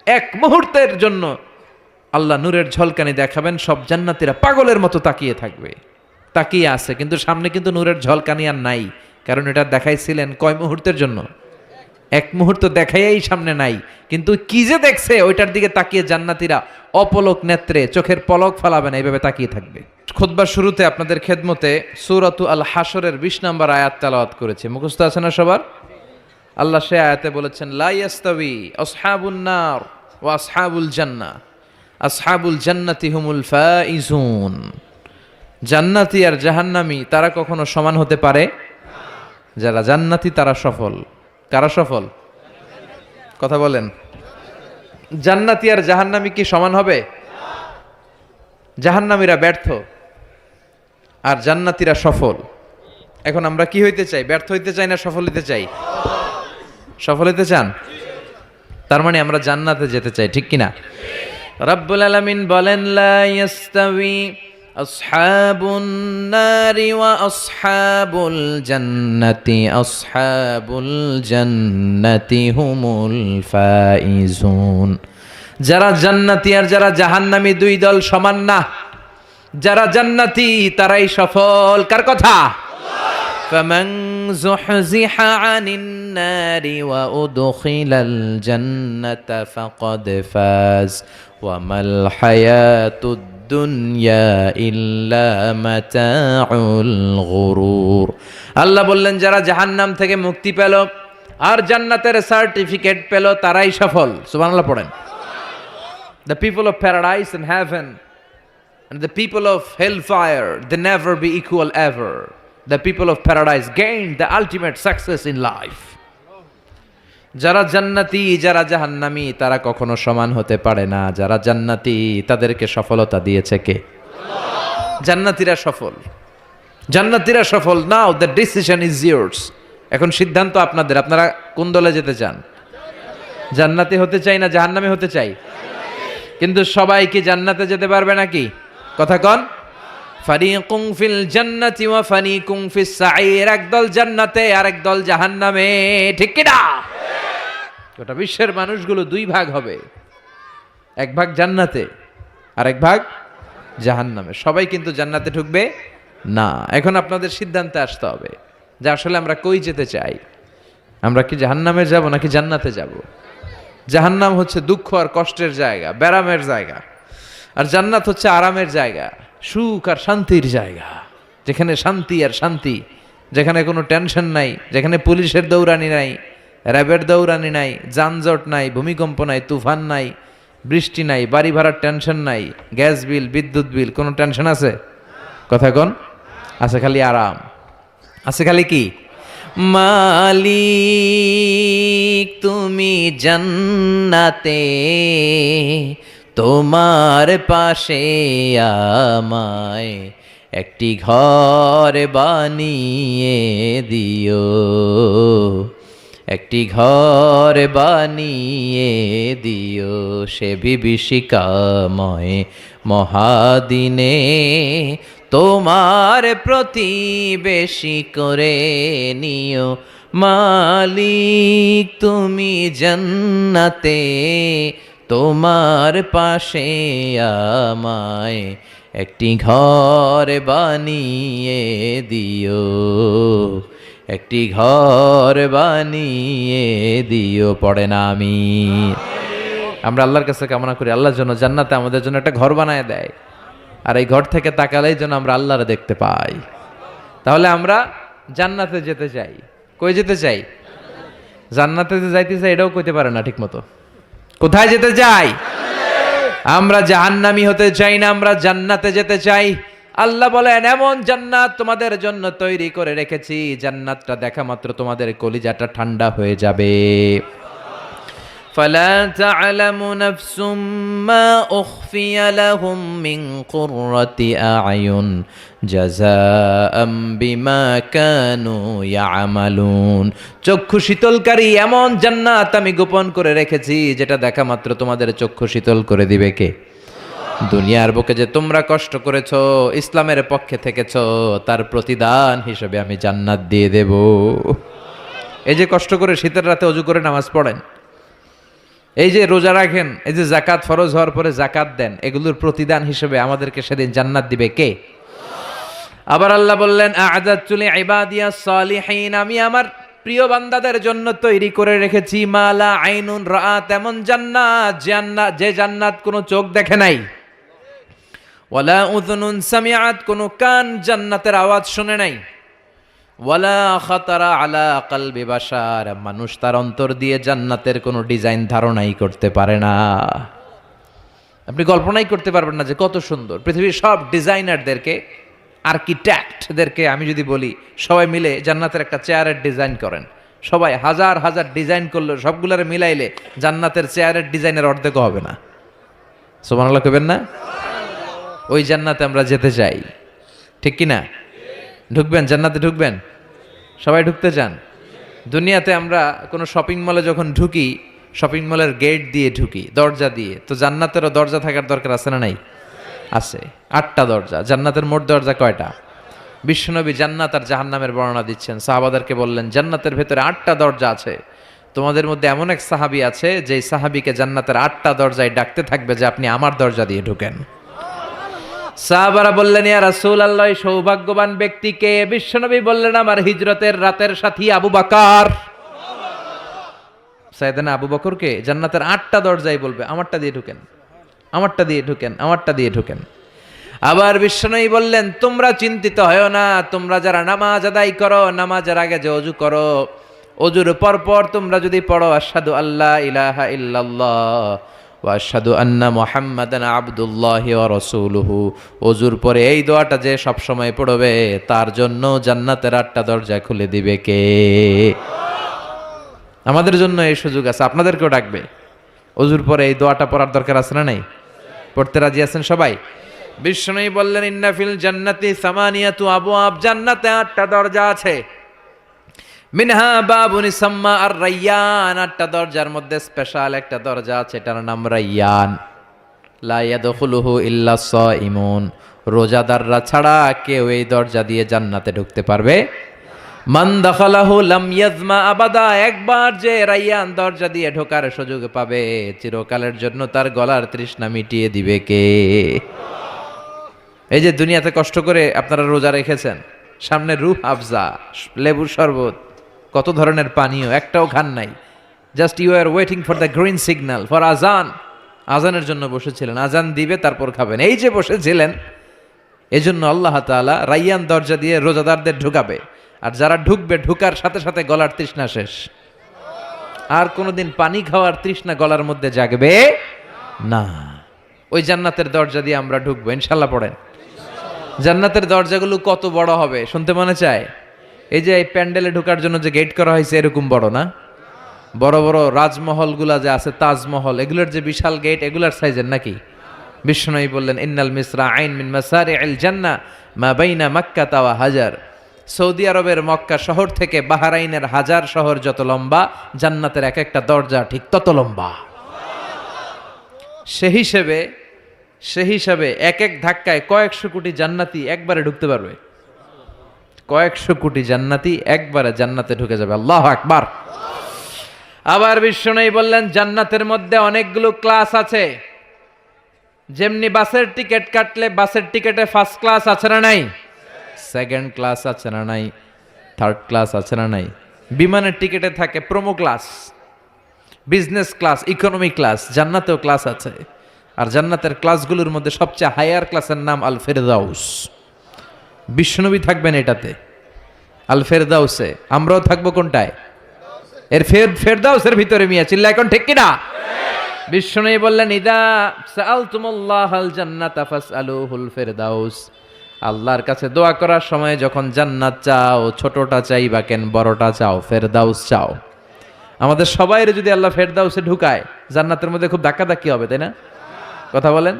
এক মুহূর্তের জন্য আল্লাহ নূরের ঝলকানি দেখাবেন, সব জান্নাতীরা পাগলের মতো তাকিয়ে থাকবে, তাকিয়ে আছে, কিন্তু সামনে কিন্তু নূরের ঝলকানি আর নাই, কারণ এটা দেখাইছিলেন কয় মুহূর্তের জন্য? এক মুহূর্ত দেখাইয়াই সামনে নাই, কিন্তু কি যে দেখছে ওইটার দিকে তাকিয়ে জান্নাতীরা অপলক নেত্রে চোখের পলক ফালাবে না, এইভাবে তাকিয়ে থাকবে। খুতবার শুরুতে আপনাদের খেদমতে সূরাতু আল হাশরের 20 নম্বর আয়াত তেলাওয়াত করেছি, মুখস্থ আছে না সবার? আল্লাহ সে আয়াতে বলেছেন, লা ইয়াস্তাবি আসহাবুন নার ওয়া আসহাবুল জান্নাহ, আসহাবুল জান্নাতি হুমুল ফাইজুন। জান্নাতি আর জাহান্নামী তারা কখনো সমান হতে পারে? যারা জান্নাতি তারা সফল। কারা সফল? কথা বলেন। জান্নাতি আর জাহান্নামী কি সমান হবে? জাহান্নামীরা ব্যর্থ আর জান্নাতীরা সফল। এখন আমরা কি হইতে চাই? ব্যর্থ হইতে চাই না সফল হইতে চাই? সফল হইতে চান? তার মানে আমরা জান্নাতে যেতে চাই, ঠিক কিনা? রব্বুল আলামিন বলেন, লা ইয়াস্তাবি আসহাবুন নারি ওয়া আসহাবুল জান্নাতি, আসহাবুল জান্নাতি হুমুল ফাইজুন। যারা জান্নাতি আর যারা জাহান্নামী দুই দল সমান না। যারা জান্নাতি তারাই সফল। কার কথা? ফামান যুহজিহা আনিন নারি ওয়া উদখিলাল জান্নাতা ফাকাদ ফাজ ওয়া মাল হায়াতুদ দুনিয়া ইল্লা মাতাউল গুরুর। আল্লাহ বললেন, যারা জাহান্নাম থেকে মুক্তি পেল আর জান্নাতের সার্টিফিকেট পেল তারাই সফল। সুবহানাল্লাহ পড়েন। The people of paradise and heaven and the people of hellfire, they never be equal ever. The people of paradise gain the ultimate success in life. যারা জান্নাতি যারা জাহান্নামী তারা কখনো সমান হতে পারে না। যারা জান্নাতি তাদেরকে সফলতা দিয়েছে কে? জান্নাতীরা সফল। জান্নাতীরা সফল। নাও দ্য ডিসিশন ইজ ইয়ার্স। এখন সিদ্ধান্ত আপনাদের। আপনারা কোন দলে যেতে চান? জান্নাতি হতে চাই না জাহান্নামী হতে চাই? কিন্তু সবাই কি জান্নাতে যেতে পারবে নাকি? কথা কন। ফারিকুম ফিল জান্নাতি ওয়া ফারিকুম ফিস সাঈর। একদল জান্নাতে আর একদল জাহান্নামে, ঠিক কি না? গোটা বিশ্বের মানুষগুলো দুই ভাগ হবে, এক ভাগ জান্নাতে আর এক ভাগ জাহান্নামে। সবাই কিন্তু জান্নাতে ঢুকবে না। এখন আপনাদের সিদ্ধান্তে আসতে হবে যে আসলে আমরা কই যেতে চাই। আমরা কি জাহান্নামে যাব নাকি জান্নাতে যাব? জাহান্নাম হচ্ছে দুঃখ আর কষ্টের জায়গা, ব্যারামের জায়গা, আর জান্নাত হচ্ছে আরামের জায়গা, সুখ আর শান্তির জায়গা, যেখানে শান্তি আর শান্তি, যেখানে কোনো টেনশন নাই, যেখানে পুলিশের দৌড়ানি নাই, র্যাবের দৌড়ানি নাই, যানজট নাই, ভূমিকম্প নাই, তুফান নাই, বৃষ্টি নাই, বাড়ি ভাড়ার টেনশন নাই, গ্যাস বিল, বিদ্যুৎ বিল, কোনো টেনশন আছে? কথা কন। আছে খালি আরাম, আছে খালি কি? মালিক তুমি জান্নাতে, তোমার পাশে আমায় একটি ঘর বানিয়ে দিও, একটি ঘর বানিয়ে দিও সে বিভীষিকাময় মহাদিনে, তোমার প্রতিবেশী করে নিও। মালিক তুমি জান্নাতে, তোমার পাশে আমায় একটি ঘর বানিয়ে দিও, একটি ঘর বানিয়ে দিও। পড়ে না আমি? আমরা আল্লাহর কাছে কামনা করি আল্লাহর জন্য জান্নাতে আমাদের জন্য একটা ঘর বানায় দেয়, আর এই ঘর থেকে তাকালেই যেন আমরা আল্লাহরে দেখতে পাই। তাহলে আমরা জান্নাতে যেতে চাই। কই যেতে চাই? জান্নাতে যাইতে চাই, এটাও কইতে পারে না ঠিক মতো। কোথায় যেতে চাই? আমরা জাহান্নামী হতে চাই না, আমরা জান্নাতে যেতে চাই। আল্লাহ বলেন, এমন জান্নাত তোমাদের জন্য তৈরি করে রেখেছি, জান্নাতটা দেখা মাত্র তোমাদের কলিজাটা ঠান্ডা হয়ে যাবে। فلا تعلم نفس ما أخفي لهم من قرة أعين جزاء بما كانوا يعملون। চক্ষু শীতলকারী এমন জান্নাত আমি গোপন করে রেখেছি, যেটা দেখা মাত্র তোমাদের চক্ষু শীতল করে দিবে কে? দুনিয়ার বুকে যে তোমরা কষ্ট করেছো, ইসলামের পক্ষে থেকেছো, তার প্রতিদান হিসেবে আমি জান্নাত দিয়ে দেব। এই যে কষ্ট করে শীতের রাতে ওযু করে নামাজ পড়েন, এই যে রোজা রাখেন, এই যে যাকাত ফরজ হওয়ার পরে যাকাত দেন, এগুলোর প্রতিদান হিসেবে আমাদেরকে সেদিন জান্নাত দিবে কে? আবার আল্লাহ বললেন আ'আদাতু লিইবাদিয়াস সালিহিন, আমি আমার প্রিয় বান্দাদের জন্য তৈরি করে রেখেছি মালা আইনুন রাআত, এমন জান্নাত, যে জান্নাত কোনো চোখ দেখে নাই, ওয়ালা উযুনুন সামিআত, কোনো কান জান্নাতের আওয়াজ শুনে নাই, ওয়ালা খাতারা আলা কলবি বাশার, মানুষ তার অন্তর দিয়ে জান্নাতের কোনো ডিজাইন ধারণাই করতে পারে না। আপনি কল্পনাই করতে পারবেন না যে কত সুন্দর। পৃথিবীর সব ডিজাইনারদেরকে, আর্কিটেক্টদেরকে আমি যদি বলি সবাই মিলে জান্নাতের একটা চেয়ারের ডিজাইন করেন, সবাই হাজার হাজার ডিজাইন করলে সবগুলোরে মিলাইলে জান্নাতের চেয়ারের ডিজাইনের অর্ধেক হবে না। সুবহানাল্লাহ কইবেন না? ওই জান্নাতে আমরা যেতে চাই, ঠিক কি না? ঢুকবেন জান্নাতে? ঢুকবেন? সবাই ঢুকতে চান? দুনিয়াতে আমরা কোনো শপিং মলে যখন ঢুকি, শপিং মলের গেট দিয়ে ঢুকি, দরজা দিয়ে। তো জান্নাতেরও দরজা থাকার দরকার আছে না নাই? আছে। 8টা দরজা। জান্নাতের মোট দরজা কয়টা? বিশ্বনবী জান্নাত আর জাহান্নামের বর্ণনা দিচ্ছেন, সাহাবাদেরকে বললেন জান্নাতের ভেতরে 8টা দরজা আছে। তোমাদের মধ্যে এমন এক সাহাবী আছে যে সাহাবীকে জান্নাতের 8টা দরজায় ডাকতে থাকবে যে আপনি আমার দরজা দিয়ে ঢুকেন। সাহাবারা বললেন ইয়া রাসূলুল্লাহ, সৌভাগ্যবান ব্যক্তিকে? বিশ্বনবী বললেন আমার হিজরতের রাতের সাথী আবু বকর। সাইয়েদনা আবু বকরকে জান্নাতের 8টা দরজায় বলবে আমারটা দিয়ে ঢুকেন, আমারটা দিয়ে ঢুকেন, আমারটা দিয়ে ঢুকেন। আবার বিশ্বনবী বললেন তোমরা চিন্তিত হয়ো না, তোমরা যারা নামাজ আদায় করো, নামাজের আগে যে ওযু করো, ওযুর পর তোমরা যদি পড়ো আশহাদু আল্লা ইলাহা ইল্লাল্লাহ ওয়া আশহাদু আন্না মুহাম্মাদান আবদুল্লাহি ওয়া রাসূলুহু, ওযুর পরে এই দোয়াটা যে সব সময় পড়বে তার জন্য জান্নাতের 8টা দরজা খুলে দিবে কে? আমাদের জন্য এই সুযোগ আছে, আপনাদেরকেও ডাকবে। ওযুর পরে এই দোয়াটা পড়ার দরকার আছে না নাই? পড়তে রাজি আছেন সবাই? বিশ্বনবী বললেন ইন্না ফিল জান্নাতি সামানিয়াতু আবওয়াব, জান্নাতে 8টা দরজা আছে। মিনহা বাবুন ইসাম্মা আর রায়্যান, 8টা দরজার মধ্যে স্পেশাল একটা দরজা আছে, এটার নাম রায়্যান। লা ইয়াদখুলুহু ইল্লা সাইমুন, রোজাদাররা ছাড়া কেউ এই দরজা দিয়ে জান্নাতে ঢুকতে পারবে। মান দাখালাহু লাম ইয়াজমা আবাদা, একবার যে রায়্যান দরজা দিয়ে ঢোকার সুযোগ পাবে চিরকালের জন্য তার গলার তৃষ্ণা মিটিয়ে দিবে কে? এই যে দুনিয়াতে কষ্ট করে আপনারা রোজা রেখেছেন, সামনে রূহ আফজা, লেবুর শরবত, কত ধরনের পানীয়, একটাও খান নাই। Just you are waiting for the green signal for আজান, আজানের জন্য বসেছিলেন, আজান দিবে তারপর খাবেন। এই যে বসেছিলেন, এজন্য আল্লাহ তাআলা রায়্যান দরজা দিয়ে রোজাদারদের ঢুকাবে। আর যারা ঢুকবে ঢুকার সাথে সাথে গলার তৃষ্ণা শেষ, আর কোনোদিন পানি খাওয়ার তৃষ্ণা গলার মধ্যে জাগবে না। ওই জান্নাতের দরজা দিয়ে আমরা ঢুকবো ইনশাল্লাহ। পড়েন। জান্নাতের দরজাগুলো কত বড় হবে শুনতে মনে চায়? এই যে এই প্যান্ডেলে ঢোকার জন্য যে গেট করা হয়েছে এরকম বড় না? বড় বড় রাজমহলগুলা যে আছে, তাজমহল, এগুলোর যে বিশাল গেট, এগুলার সাইজের নাকি? বিশ্বনবী বললেন ইন্নাল মিসরা আইন মিন মাসারি'ল জান্নাহ মা বাইনা মাক্কা ওয়া হাজার, সৌদি আরবের মক্কা শহর থেকে বাহরাইনের হাজার শহর যত লম্বা, জান্নাতের এক একটা দরজা ঠিক তত লম্বা। সে হিসেবে এক এক ধাক্কায় কয়েকশো কোটি জান্নাতি একবারে ঢুকতে পারবে। কয়েকশো কোটি জান্নাতি একবারে জান্নাতে ঢুকে যাবে। আল্লাহু আকবার। আবার বিশ্বনবী বললেন জান্নাতের মধ্যে অনেকগুলো ক্লাস আছে। যেমনি বাসের টিকিট কাটলে বাসের টিকিটে ফার্স্ট ক্লাস আছে না নাই, সেকেন্ড ক্লাস আছে না নাই, থার্ড ক্লাস আছে না নাই, বিমানের টিকিটে থাকে promo class, business class, economy class, জান্নাতেও ক্লাস আছে। আর জান্নাতের ক্লাসগুলোর মধ্যে সবচেয়ে হায়ার ক্লাসের নাম আল ফেরদাউস। বিশ্বনবী থাকবেন এটাতে, আল ফেরদাউসে। আমরাও থাকবো কোনটায়? এর ফেরদাউসের ভিতরে। মিয়া চিল্লা এখন ঠিক কিনা? বিশ্বনবী বললেন ইদা সাআলতুমুল্লাহাল জান্নাতা ফাসআলুহুল ফেরদাউস, আল্লাহর কাছে দোয়া করার সময় যখন জান্নাত চাও, ছোটটা চাইবা কেন, বড়টা চাও, ফেরদাউস চাও। আমাদের সবাইরে যদি আল্লাহ ফেরদাউসে ঢুকায়, জান্নাতের মধ্যে খুব ধাক্কাধাক্কি হবে, তাই না? কথা বলেন।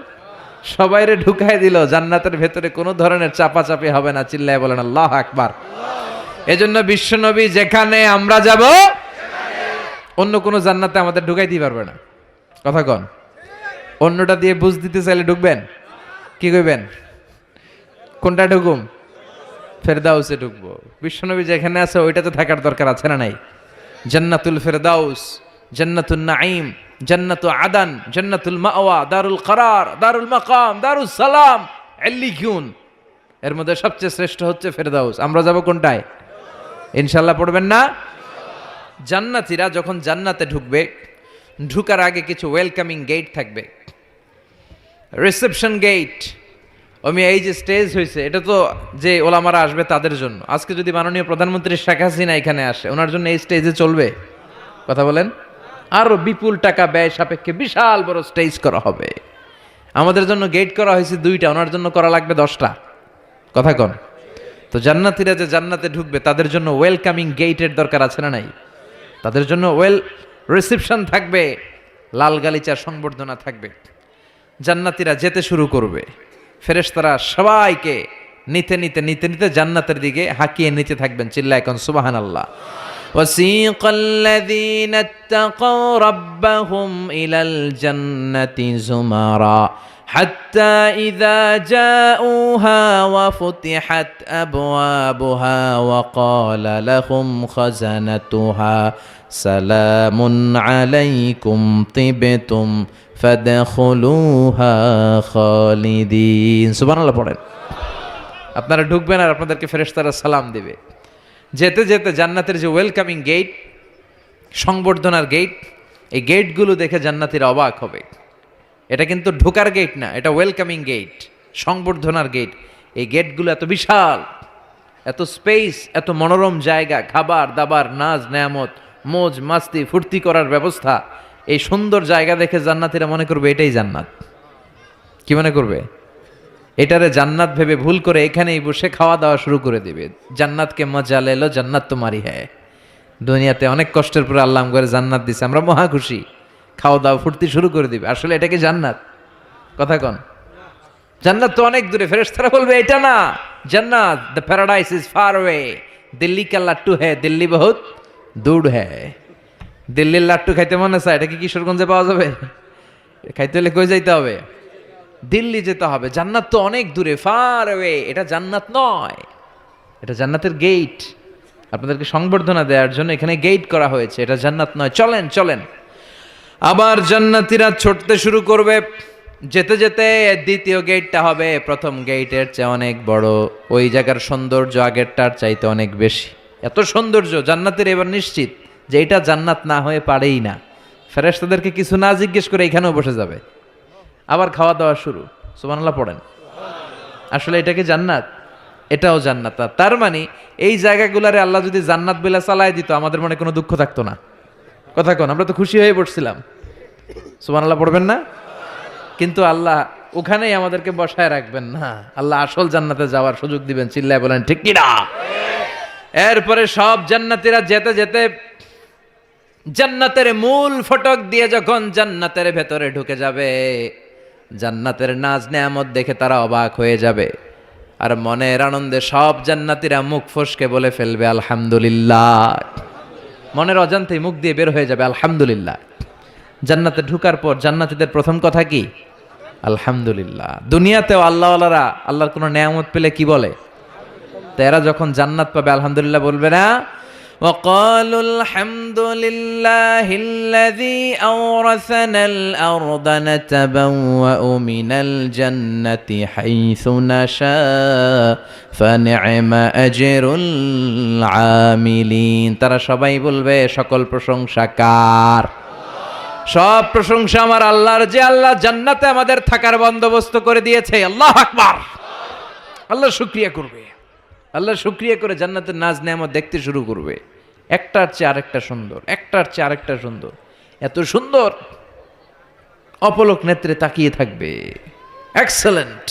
সবাইরে ঢুকায় দিল, জান্নাতের ভেতরে কোনো ধরনের চাপাচাপি হবে না। চিল্লায় বলেন আল্লাহু আকবার। এজন্য বিশ্বনবী যেখানে আমরা যাব, অন্য কোনো জান্নাতে আমাদের ঢুকাই দিতে পারবে না। কথা কন। অন্যটা দিয়ে বুঝ দিতে চাইলে ঢুকবেন, কি কইবেন? কোনটা ঢুকুম? ফেরদাউসে ঢুকবো। বিশ্বনবী যেখানে আছে ওইটাতে থাকার দরকার আছে না নাই? জান্নাতুল ফেরদাউস, জান্নাতুন নাঈম, জান্নাতু আদান, জান্নাতুল মাওয়া, দারুল করার, দারুল মাকাম, দারুস সালাম, এল্লিকুন। এর মধ্যে সবচেয়ে শ্রেষ্ঠ হচ্ছে ফেরদাউস। আমরা যাব কোনটায়? ইনশাল্লাহ পড়বেন না? জান্নাতীরা যখন জান্নাতে ঢুকবে, ঢুকার আগে কিছু ওয়েলকামিং গেট থাকবে, রিসেপশন গেট। এই যে স্টেজ হয়েছে, এটা তো যে ওলামারা আসবে তাদের জন্য। আজকে যদি মাননীয় প্রধানমন্ত্রী শেখ হাসিনা এখানে আসে, ওনার জন্য এই স্টেজে চলবে? কথা বলেন। আরো বিপুল টাকা ব্যয় সাপেক্ষে বিশাল বড় স্টেজ করা হবে। আমাদের জন্য গেট করা হয়েছে 2টা, ওনার জন্য করা লাগবে 10টা। কথা কন। তো জান্নাতীরা যে জান্নাতে ঢুকবে তাদের জন্য ওয়েলকামিং গেটের দরকার আছে না নাই? তাদের জন্য রিসেপশন থাকবে, লাল গালিচার সংবর্ধনা থাকবে। জান্নাতীরা যেতে শুরু করবে, ফেরেশতারা সবাইকে নিতে নিতে নিতে নিতে জান্নাতের দিকে হাঁকিয়ে নিতে থাকবেন। চিল্লায় এখন সুবহানাল্লাহ। وسيق الذين اتقوا ربهم إلى الجنة زمرا حتى إذا جاءوها وفتحت أبوابها وقال لهم خزنتها سلام عليكم طبتم فادخلوها خالدين। সুবহানাল্লাহ পড়েন। আপনারা ঢুকবেন আর আপনাদেরকে ফেরেশতারা সালাম দিবে। যেতে যেতে জান্নাতের যে ওয়েলকামিং গেট, সংবর্ধনার গেট, এই গেটগুলো দেখে জান্নাতীরা অবাক হবে। এটা কিন্তু ঢোকার গেট না, এটা ওয়েলকামিং গেট, সংবর্ধনার গেট। এই গেটগুলো এত বিশাল, এত স্পেস, এত মনোরম জায়গা, খাবার দাবার, নাজ নেয়ামত, মোজ মাস্তি, ফুর্তি করার ব্যবস্থা। এই সুন্দর জায়গা দেখে জান্নাতীরা মনে করবে এটাই জান্নাত। কি মনে করবে? এটারে জান্নাত ভেবে ভুল করে এখানেই বসে খাওয়া দাওয়া শুরু করে দিবে। জান্নাতকে মজা লেলো, জান্নাত তোমারই হ্যাঁ। দুনিয়াতে অনেক কষ্টের পরে আল্লাহ করে জান্নাত দিছে, আমরা মহা খুশি, খাওয়া দাওয়া ফুর্তি শুরু করে দিবে। আসলে এটা কি জান্নাত? কথা কন। জান্নাত তো অনেক দূরে। ফেরেশতারা বলবে এটা না জান্নাত, the paradise is far way, Delhi কা লাট্টু হ্যাঁ, দিল্লি বহুত দূর হ্যাঁ। দিল্লির লাট্টু খাইতে মনে চায়, এটা কি কিশোরগঞ্জে পাওয়া যাবে? খাইতে হলে কই যাইতে হবে? দিল্লি যেতে হবে। জান্নাত তো অনেক দূরে, ফার ওয়ে। এটা জান্নাত নয়, এটা জান্নাতের গেট। আপনাদেরকে সংবর্ধনা দেওয়ার জন্য এখানে গেট করা হয়েছে, এটা জান্নাত নয়। চলেন চলেন। আবার জান্নাতীরা ছুটতে শুরু করবে। যেতে যেতে দ্বিতীয় গেটটা হবে প্রথম গেটের চেয়ে অনেক বড়। ওই জায়গার সৌন্দর্য আগেরটার চাইতে অনেক বেশি। এত সৌন্দর্য জান্নাতের এবার নিশ্চিত যে এটা জান্নাত না হয়ে পারেই না। ফেরেশতাদেরকে কিছু না জিজ্ঞেস করে এখানেও বসে যাবে। আবার খাওয়া দাওয়া শুরু। সুবহানাল্লাহ পড়েন। আসলে এটা কি জান্নাত? এটাও জান্নাত। তার মানে এই জায়গাগুলারে আল্লাহ যদি জান্নাত বলে চালায় দিত, আমাদের মনে কোনো দুঃখ থাকতো না। কথা কোন, আমরা তো খুশি হয়ে পড়ছিলাম। সুবহানাল্লাহ পড়বেন না? কিন্তু আল্লাহ ওখানেই আমাদেরকে বসায় রাখবেন না, আল্লাহ আসল জান্নাতে যাওয়ার সুযোগ দিবেন। চিল্লায় বলেন ঠিক কি না? এরপরে সব জান্নাতীরা যেতে যেতে জান্নাতের মূল ফটক দিয়ে যখন জান্নাতের ভেতরে ঢুকে যাবে, জান্নাতের নাজ নেয়ামত দেখে তারা অবাক হয়ে যাবে। আর মনের আনন্দে সব জান্নাতীরা মুখ ফসকে বলে ফেলবে আলহামদুলিল্লাহ। মনের অজান্তেই মুখ দিয়ে বের হয়ে যাবে আলহামদুলিল্লাহ। জান্নাতে ঢুকার পর জান্নাতীদের প্রথম কথা কি? আলহামদুলিল্লাহ। দুনিয়াতেও আল্লাহওয়ালারা আল্লাহর কোনো নেয়ামত পেলে কি বলে? তো এরা যখন জান্নাত পাবে আলহামদুলিল্লাহ বলবে না? وقالوا الحمد لله الذي أورثنا الأرض نتبوأ من الجنة حيث نشاء فنعم أجر العاملين। তারা সবাই বলবে সকল প্রশংসা কার? সব প্রশংসা আমার আল্লাহর, যে আল্লাহ জান্নাতে আমাদের থাকার বন্দোবস্ত করে দিয়েছে। আল্লাহু আকবার। আল্লাহ শুকরিয়া করবে, আল্লাহ শুকরিয়া করে জান্নাতের নাজ নেয়ামত দেখতে শুরু করবে। একটার চেয়ে আরেকটা সুন্দর, একটার চেয়ে আরেকটা সুন্দর, এত সুন্দর অপলক নেত্রে তাকিয়ে থাকবে। এক্সেলেন্ট,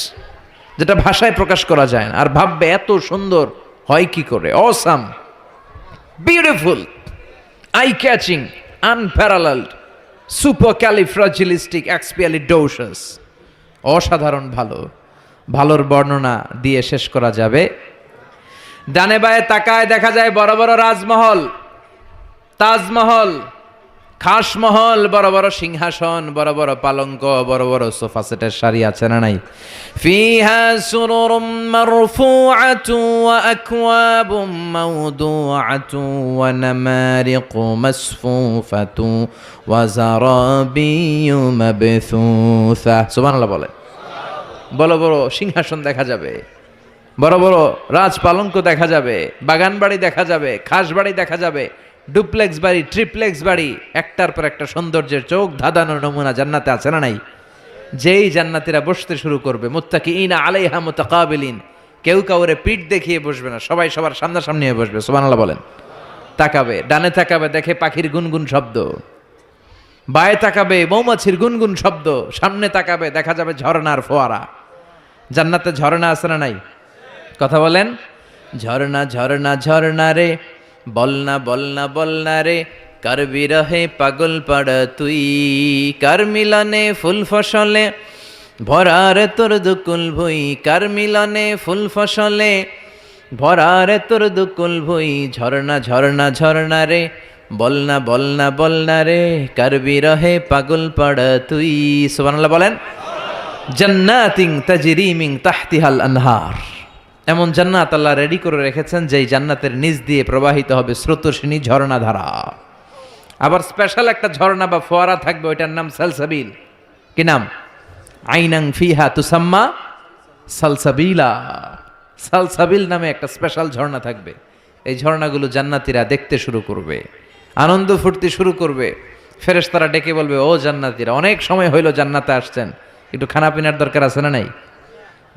যেটা ভাষায় প্রকাশ করা যায় না। আর ভাববে এত সুন্দর হয় কি করে? Awesome, beautiful, eye catching, unparalleled, supercalifragilisticexpialidocious. অসাধারণ ভালো। ভালোর বর্ণনা দিয়ে শেষ করা যাবে। ডানে বায়ে তাকায় দেখা যায় বড় বড় রাজমহল, তাজমহল, খাসমহল, বড় বড় সিংহাসন, বড় বড় পালঙ্ক, বড় বড় সোফা সেটের সারি আছে না নাই? ফিহা সুরুরুম মারফুআতু ওয়া আকওয়াবুম মাওদুআতু ওয়া নামারিকু মাসফুফাতু ওয়া যারাবিয়্যু মাবথুসা। সুবহানাল্লাহ বলে। বড় বড় সিংহাসন দেখা যাবে, বড় বড় রাজ পালঙ্ক দেখা যাবে, বাগান বাড়ি দেখা যাবে, খাস বাড়ি দেখা যাবে, ডুপ্লেক্স বাড়ি, ট্রিপ্লেক্স বাড়ি, একটার পর একটা সৌন্দর্যের চোখ ধাঁধানো নমুনা জান্নাতে আছে না নাই? যেই জান্নাতীরা বসতে শুরু করবে, মুত্তাকিইনা আলাইহা মুতাকাবিলিন, কেউ কাউরে পিঠ দেখিয়ে বসবে না, সবাই সবার সামনাসামনি হয়ে বসবে। সুবহানাল্লাহ বলেন। তাকাবে, ডানে তাকাবে, দেখে পাখির গুনগুন শব্দ, বায়ে তাকাবে মৌমাছির গুনগুন শব্দ, সামনে তাকাবে দেখা যাবে ঝর্ণার ফোয়ারা। জান্নাতে ঝর্ণা আছে না নাই? কথা বলেন। ঝর্ণা ঝর্ণা ঝর্ণা রে, বলনা বলনা বলনা রে, কার বিরহে পাগল পাড়া তুই, কার মিলনে ফুল ফসলে ভরারে তোর দুকুল ভুই, কার মিলনে ফুল ফসলে ভরারে তোর দুকুল ভুই। ঝর্ণা ঝর্ণা ঝর্ণা রে, বলনা বলনা বলনা রে, কার বিরহে পাগল পাড়া তুই। সুবহানাল্লাহ বলেন। জান্নাতিন তাজরি মিন তাহতিহাল আনহার, এমন জান্নাত আল্লাহ রেডি করে রেখেছেন যেই জান্নাতের নিচ দিয়ে প্রবাহিত হবে স্রোতস্বিনী ঝর্ণাধারা। আবার স্পেশাল একটা ঝর্ণা বা ফোয়ারা থাকবে, ওইটার নাম সালসাবিল। কি নাম? আইনাং ফিহা তুসাম্মা সালসাবিলা। সালসাবিল নামে একটা স্পেশাল ঝর্ণা থাকবে। এই ঝর্ণাগুলো জান্নাতীরা দেখতে শুরু করবে, আনন্দ ফুর্তি শুরু করবে। ফেরেশতারা ডেকে বলবে, ও জান্নাতীরা, অনেক সময় হইল জান্নাতে আসছেন, একটু খানা পিনার দরকার আছে না নাই?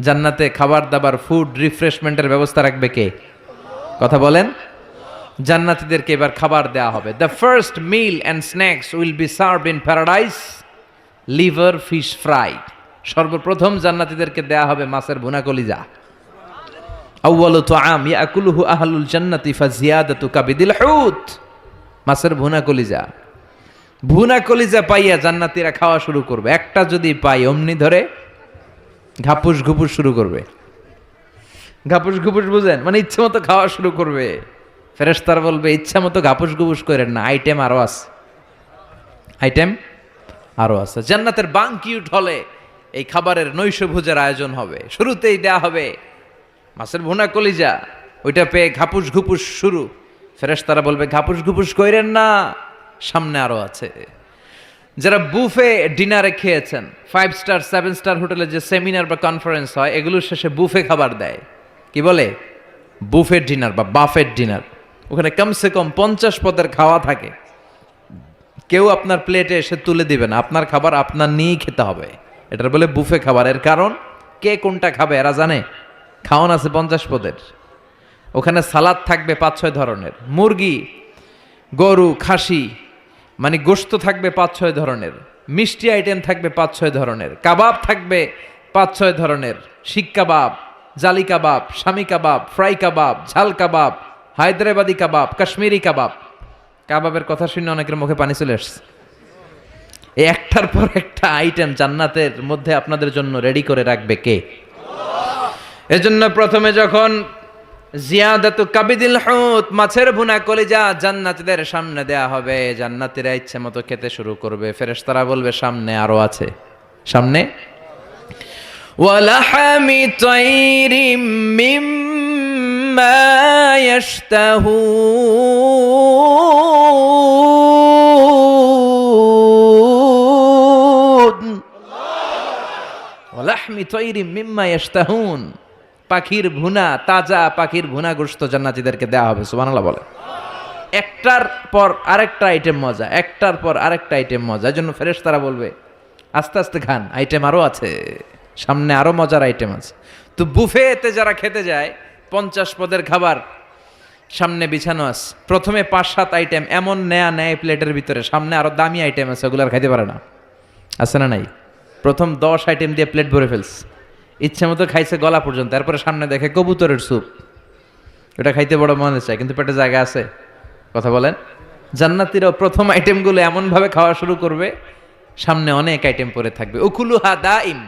জান্নাতে খাবার দাবার, ফুড রিফ্রেশমেন্টের ব্যবস্থা রাখবে কে? কথা বলেন। জান্নাতীদেরকে এবার খাবার দেয়া হবে। The first mill and snacks will be served in paradise liver fish fry. সর্বপ্রথম জান্নাতীদেরকে দেয়া হবে মাছের ভুনা কলিজা। আউয়ালু তুআম ইয়াকুলুহু আহলুল জান্নাতি ফাজিয়াদাতু কাবিদিল হুত। মাছের ভুনা কলিজা, ভুনা কলিজা পাইয়া জান্নাতীরা খাওয়া শুরু করবে। একটা যদি পাই অমনি ধরে ঘাপুস ঘুপুস শুরু করবে। ঘাপুস ঘুপুস বুঝেন? মানে ইচ্ছে মতো খাওয়া শুরু করবে। ফেরেশতারা বলবে, ইচ্ছা মতো ঘাপুস ঘুপুস করেন না, আইটেম আরো আছে, আইটেম আরো আছে। জান্নাতের বানকিউট হলে এই খাবারের নৈশভোজের আয়োজন হবে। শুরুতেই দেয়া হবে মাছের ভুনা কলিজা, ওইটা পেয়ে ঘাপুস ঘুপুস শুরু। ফেরেশতারা বলবে, ঘাপুস ঘুপুস কইরেন না, সামনে আরো আছে। যারা বুফে ডিনারে খেয়েছেন, 5 স্টার 7 স্টার হোটেলে যে সেমিনার বা কনফারেন্স হয়, এগুলোর শেষে বুফে খাবার দেয়। কি বলে? বুফে ডিনার বা বাফেট ডিনার। ওখানে কমসে কম 50 পদের খাওয়া থাকে। কেউ আপনার প্লেটে এসে তুলে দিবে না, আপনার খাবার আপনার নিয়েই খেতে হবে। এটার বলে বুফে খাবার। এর কারণ, কে কোনটা খাবে এরা জানে। খাওয়ান আছে 50 পদের। ওখানে সালাদ থাকবে 5-6 ধরনের, মুরগি, গরু, খাসি, মানে গোশত থাকবে 5-6 ধরনের, মিষ্টি আইটেম থাকবে 5-6 ধরনের, কাবাব থাকবে 5-6 ধরনের, শিক কাবাব, জালি কাবাব, শামি কাবাব, ফ্রাই কাবাব, ঝাল কাবাব, হায়দ্রাবাদি কাবাব, কাশ্মীরি কাবাব। কাবাবের কথা শুনে অনেকের মুখে পানি চলে আসছে। এই একটার পর একটা আইটেম জান্নাতের মধ্যে আপনাদের জন্য রেডি করে রাখবে কে? এজন্য প্রথমে যখন জিয়াদাতু কাবিদিল হুত, মাছের ভুনা কলিজা জান্নাতীদের সামনে দেয়া হবে, জান্নাতীরা ইচ্ছে মতো খেতে শুরু করবে। ফেরেশতারা বলবে, সামনে আরো আছে, সামনে। ওয়ালাহামি তাইরিম মিম্মা ইয়াশতাহুন। ওয়ালাহমি তাইরিম মিম্মা ইয়াশতাহুন, পাখির ভুনা, তাজা পাখির ভুনা গোশত জান্নাতীদেরকে দেওয়া হবে। সুবহানাল্লাহ বলে। একটার পর আরেকটা আইটেম মজা, একটার পর আরেকটা আইটেম মজা। এজন্য ফেরেশতারা বলবে, আস্তে আস্তে খান, আইটেম আরো আছে, সামনে আরো মজার আইটেম আছে। তো বুফেতে যারা খেতে যায়, 50 পদের খাবার সামনে বিছানো আছে। প্রথমে 5-7 আইটেম এমন নেয় প্লেটের ভিতরে, সামনে আরো দামি আইটেম আছে, ওগুলো আর খাইতে পারে না। আছে না নাই? প্রথম 10 আইটেম দিয়ে প্লেট ভরে ফেলছে, ইচ্ছে মতো খাইছে গলা পর্যন্ত। তারপরে সামনে দেখে কবুতরের স্যুপ, ওটা খাইতে বড় মনে চায়, কিন্তু পেটে জায়গা আছে। কথা বলেন। জান্নাতীরাও প্রথম আইটেমগুলো এমনভাবে খাওয়া শুরু করবে, সামনে অনেক আইটেম পরে থাকবে। উকুলুহা দাইম,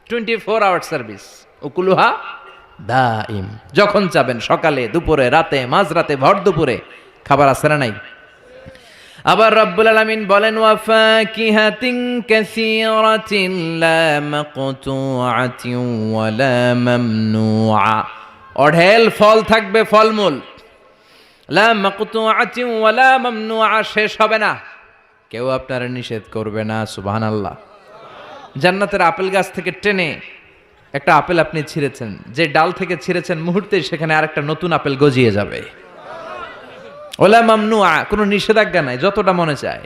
24 আওয়ার সার্ভিস। উকুলুহা দাইম, যখন চাবেন, সকালে, দুপুরে, রাতে, মাঝরাতে, ভর দুপুরে খাবার আছে না নাই? আবার রব্বুল আলামিন বলেন ওয়া ফাকিহাতিন কাসীরাতিন লা মাকতুআতিন ওয়া লা মামনুআ, অঢেল ফল থাকবে, ফলমূল, লা মাকতুআতিন ওয়া লা মামনুআ, শেষ হবে না, কেউ আপনারা নিষেধ করবে না। সুবহানাল্লাহ। জান্নাতের আপেল গাছ থেকে টেনে একটা আপেল আপনি ছিঁড়েছেন, যে ডাল থেকে ছিঁড়েছেন মুহূর্তেই সেখানে আরেকটা নতুন আপেল গজিয়ে যাবে। ওলা মামনুআ, কোনো নিষেধাজ্ঞা নাই, যতটা মনে চায়।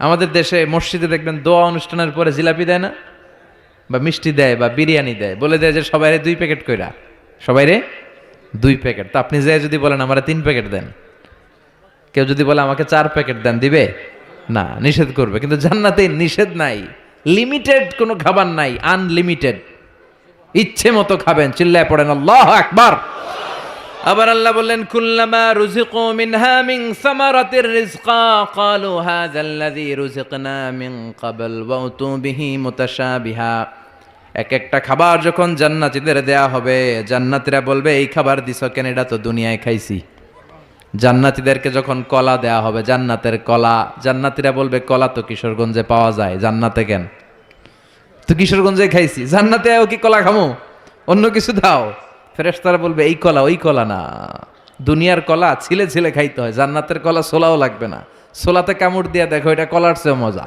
আমাদের দেশে মসজিদে দেখবেন দোয়া অনুষ্ঠানের পরে জিলাপি দেয় না, বা মিষ্টি দেয়, বা বিরিয়ানি দেয়, বলে দেয় যে সবাইরে 2 প্যাকেট কইরা, সবাইরে 2 প্যাকেট। তো আপনি যাই যদি বলেন আমারে 3 প্যাকেট দেন, কেউ যদি বলে আমাকে 4 প্যাকেট দেন, দিবে না, নিষেধ করবে। কিন্তু জান্নাতে নিষেধ নাই, লিমিটেড কোনো খাবার নাই, আনলিমিটেড, ইচ্ছে মতো খাবেন। চিল্লায় পড়েন আল্লাহু আকবার। আবার আল্লাহ বললেন কুল্লামা রুজিকু মিনহা মিন সামারাতির রিজকা ক্বালু হাযাল্লাযী রুজিকনা মিন ক্বাবল ওয়া উতু বিহি মুতাশাবিহা। এক একটা খাবার যখন জান্নাতীদের দেয়া হবে, জান্নাতীরা বলবে এই খাবার দিছো কেন, এটা তো দুনিয়ায় খাইছি। জান্নাতীদেরকে যখন কলা দেয়া হবে, জান্নাতের কলা, জান্নাতীরা বলবে কলা তো কিশোরগঞ্জে পাওয়া যায়, জান্নাতে কেন, তো কিশোরগঞ্জে খাইছি, জান্নাতে আও কি কলা খামো, অন্য কিছু দাও। ফেরেশতারা বলবে এই কলা ওই কলা না, দুনিয়ার কলা ছিলে ছিলে খাইতে হয়, জান্নাতের কলা ছোলাও লাগবে না, ছোলাতে কামড় দিয়ে দেখো এটা কলার চেয়ে মজা।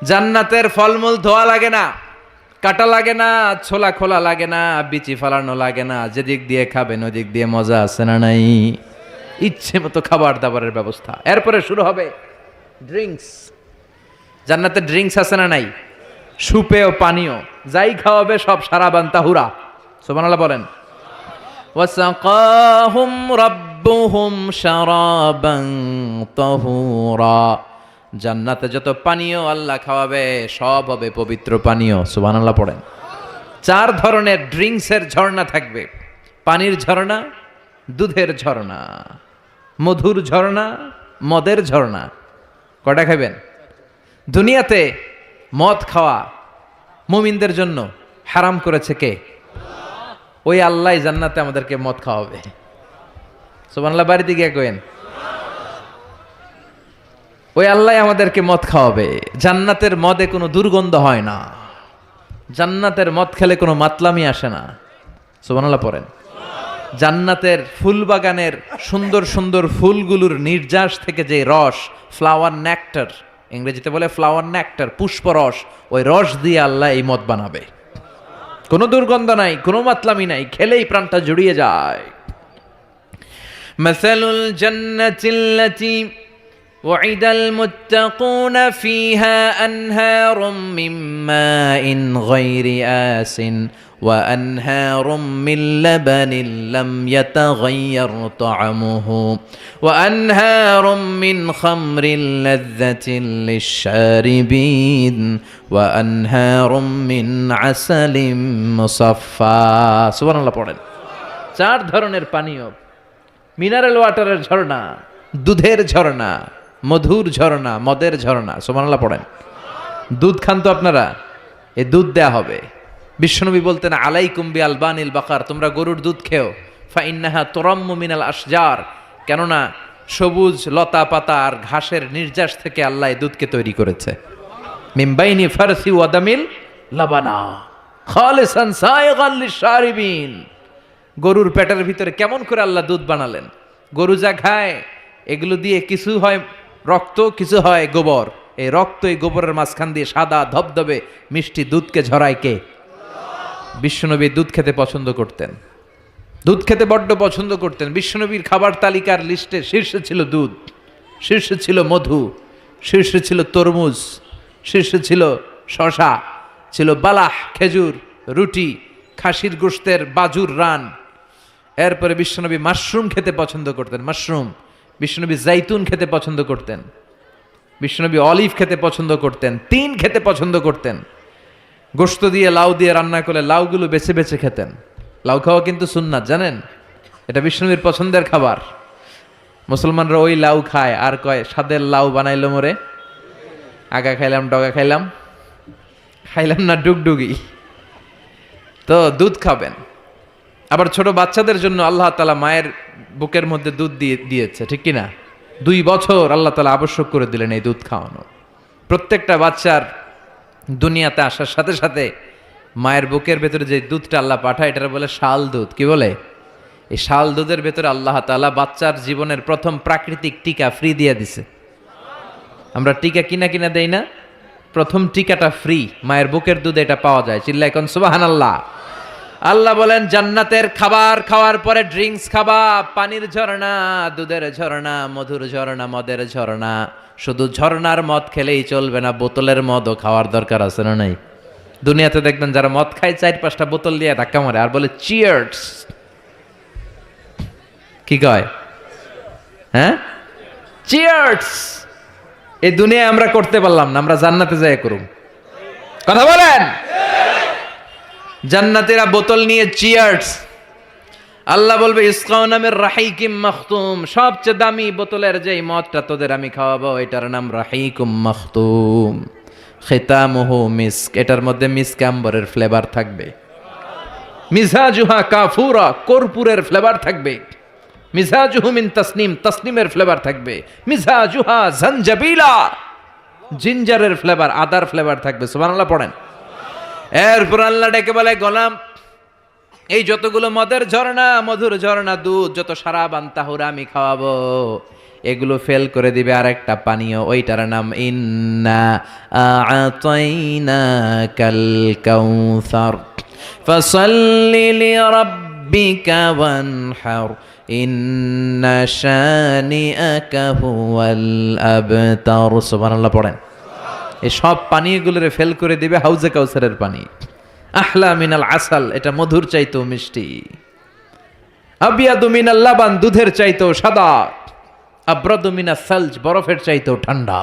জান্নাতের ফলমূল ধোয়া লাগে না, কাটা লাগে না, ছোলা খোলা লাগে না, বিচি ফালানো লাগে না, যেদিক দিয়ে খাবেন ওদিক দিয়ে মজা আছে না নাই, ইচ্ছে মতো খাবার দাবারের ব্যবস্থা। এরপরে শুরু হবে ড্রিঙ্কস। জান্নাতের ড্রিঙ্কস আছে না নাই, সুপেয় পানীয়, যাই খাওয়াবে সব সারাবান তাহুরা। সুবহানাল্লাহ বলেন। ওয়াসাকাহুম রাব্বুহুম শারাবান তাহুরা, জান্নাতে যত পানীয় আল্লাহ খাওয়াবে সব হবে পবিত্র পানীয়। সুবহানাল্লাহ পড়েন। 4 ধরনের ড্রিঙ্কসের ঝর্ণা থাকবে, পানির ঝর্ণা, দুধের ঝর্ণা, মধুর ঝর্ণা, মদের ঝর্ণা। কটা খাবেন? দুনিয়াতে মদ খাওয়া মুমিনদের জন্য হারাম করেছে কে? ওই আল্লাহ জান্নাতে আমাদেরকে মদ খাওয়াবে। সুবহানাল্লাহ বাড়িতে গিয়ে কইেন, ওই আল্লাহ আমাদেরকে মদ খাওয়াবে। জান্নাতের মদে কোনো দুর্গন্ধ হয় না, জান্নাতের মদ খেলে কোনো মাতলামি আসে না। সুবহানাল্লাহ পড়েন। জান্নাতের ফুল বাগানের সুন্দর সুন্দর ফুলগুলোর নির্যাস থেকে যে রস, ফ্লাওয়ার নেক্টার, ইংরেজিতে বলে ফ্লাওয়ার নেক্টার, পুষ্পরস, ওই রস দিয়ে আল্লাহ এই মদ বানাবে। কোনো দুর্গন্ধ নাই, কোনো মাতলামি নাই, খেলেই প্রাণটা জুড়িয়ে যায়। মাসালুল জান্নাতিল্লাতী وعد المتقون فيها أنهار من ماء غير آس وأنهار من لبن لم يتغير طعمه وأنهار من خمر لذة للشاربين وأنهار من عسل مصفى। সুবহানাল্লাহ পড়েন। 4 ধরনের পানীয়, মিনারেল ওয়াটারের ঝর্ণা, দুধের ঝর্ণা, মধুর ঝর্ণা, মদের ঝর্ণা। সুবহানাল্লাহ পড়েন। দুধ খান তো আপনারা, এই দুধ দেয়া হবে। বিশ্বনবী বলতেন আলাইকুম বি আলবানিল বাকার, তোমরা গরুর দুধ খেও, ফা ইন্নাহা তুরাম্মু মিনাল আশজার, কেননা সবুজ লতা পাতা আর ঘাসের নির্যাস থেকে আল্লাহ এই দুধকে তৈরি করেছে। মিন বাইনি ফারসি ওয়া দামিল লাবানা খালিসান সায়গান লিশারিবিন। গরুর পেটের ভিতরে কেমন করে আল্লাহ দুধ বানালেন? গরু যা খায় এগুলো দিয়ে কিছু হয় রক্ত, কিছু হয় গোবর। এই রক্ত এই গোবরের মাঝখান দিয়ে সাদা ধবধবে মিষ্টি দুধকে ঝরায় কে? বিশ্বনবী দুধ খেতে পছন্দ করতেন, দুধ খেতে বড্ড পছন্দ করতেন। বিশ্বনবীর খাবার তালিকার লিস্টে শীর্ষে ছিল দুধ, শীর্ষে ছিল মধু, শীর্ষে ছিল তরমুজ, শীর্ষে ছিল শশা, ছিল বালাহ খেজুর, রুটি, খাসির গোশতের বাজুর রান। এরপরে বিশ্বনবী মাশরুম খেতে পছন্দ করতেন, মাশরুম। বিশ্বনবী জাইতুন খেতে পছন্দ করতেন, বিশ্বনবী অলিভ খেতে পছন্দ করতেন, তিন খেতে পছন্দ করতেন। গোশত দিয়ে লাউ দিয়ে রান্না করলে লাউগুলো বেছে বেছে খেতেন। লাউ খাওয়া কিন্তু সুন্নাত, জানেন? এটা বিশ্বনবীর পছন্দের খাবার। মুসলমানরা ওই লাউ খায় আর কয় স্বাদের লাউ বানাইলো মোরে, আগা খাইলাম ডগা খাইলাম, খাইলাম না ডুগডুগি। তো দুধ খাবেন। আবার ছোট বাচ্চাদের জন্য আল্লাহ তাআলা মায়ের বুকের মধ্যে দুধ দিয়েছে, ঠিক কিনা? 2 বছর আল্লাহ তাআলা আবশ্যক করে দিলেন এই দুধ খাওয়ানো। প্রত্যেকটা বাচ্চার দুনিয়াতে আসার সাথে সাথে মায়ের বুকের ভেতরে যে দুধটা আল্লাহ পাঠায় এটার বলে শাল দুধ। কি বলে? এই শাল দুধের ভেতরে আল্লাহ তাআলা বাচ্চার জীবনের প্রথম প্রাকৃতিক টিকা ফ্রি দিয়ে দিছে। আমরা টিকা কিনা দেই না, প্রথম টিকাটা ফ্রি, মায়ের বুকের দুধে এটা পাওয়া যায়। চিল্লায় কোন সুবহানাল্লাহ। আল্লাহ বলেন জান্নাতের খাবার খাওয়ার পরে ড্রিঙ্কস খাবা, পানির ঝর্ণা, দুধের ঝর্ণা, মধুর ঝর্ণা, মদের ঝর্ণা। শুধু ঝর্ণার মদ খেলেই চলবে না, বোতলের মদও খাওয়ার দরকার আছে না নাই? দুনিয়াতে দেখবেন যারা মদ খায় 4-5টা বোতল দিয়ে ধাক্কা মারে আর বলে চিয়ার্স। কি কয়? হ্যাঁ, চিয়ার্স। এই দুনিয়ায় আমরা করতে পারলাম না, আমরা জান্নাতে যাই করুম। কথা বলেন। জান্নাতীরা বোতল নিয়ে চিয়ার্স। আল্লাহ বলবে ইসকাউনা মির রাহিকিম মাখতুম, সবচেয়ে দামি বোতলের যেই মদটা তোদের আমি খাওয়াবো এটার নাম রাহিকুম মাখতুম, খিতামুহু মিস্ক, এটার মধ্যে মিস্ক আম্বরের ফ্লেভার থাকবে। মিজাজুহা কাফুরা, কর্পূরের ফ্লেভার থাকবে। মিজাজুহু মিন তাসনিম, তাসনিমের ফ্লেভার থাকবে। মিজাজুহা জানজাবিলা, জিঞ্জারের ফ্লেভার, আদার ফ্লেভার থাকবে। সুবহানাল্লাহ পড়েন। এরপর আল্লাহ ডেকে বলে গোলাম, এই যতগুলো মদের ঝর্ণা, মধুর ঝর্ণা, দুধ, যত সারাবান তাহুরা আমি খাওয়াবো, এগুলো ফেল করে দিবে আরেকটা পানীয়, ওইটার নাম ইন্না আ'তাইনাকাল কাউসার ফাসাল্লি লিরাব্বিকা ওয়ানহার ইন্না শানিআকা হুয়াল আবতার। সুবহানাল্লাহ পড়েন। এই সব পানীয়গুলোরে ফেল করে দিবে হাউজে কাউসারের পানি। আহলা মিনাল আসাল, এটা মধুর চাইতেও মিষ্টি। আবিয়াদু মিনাল লাবান, দুধের চাইতেও সাদা। আব্রাদু মিনাস সালজ, বরফের চাইতেও ঠান্ডা।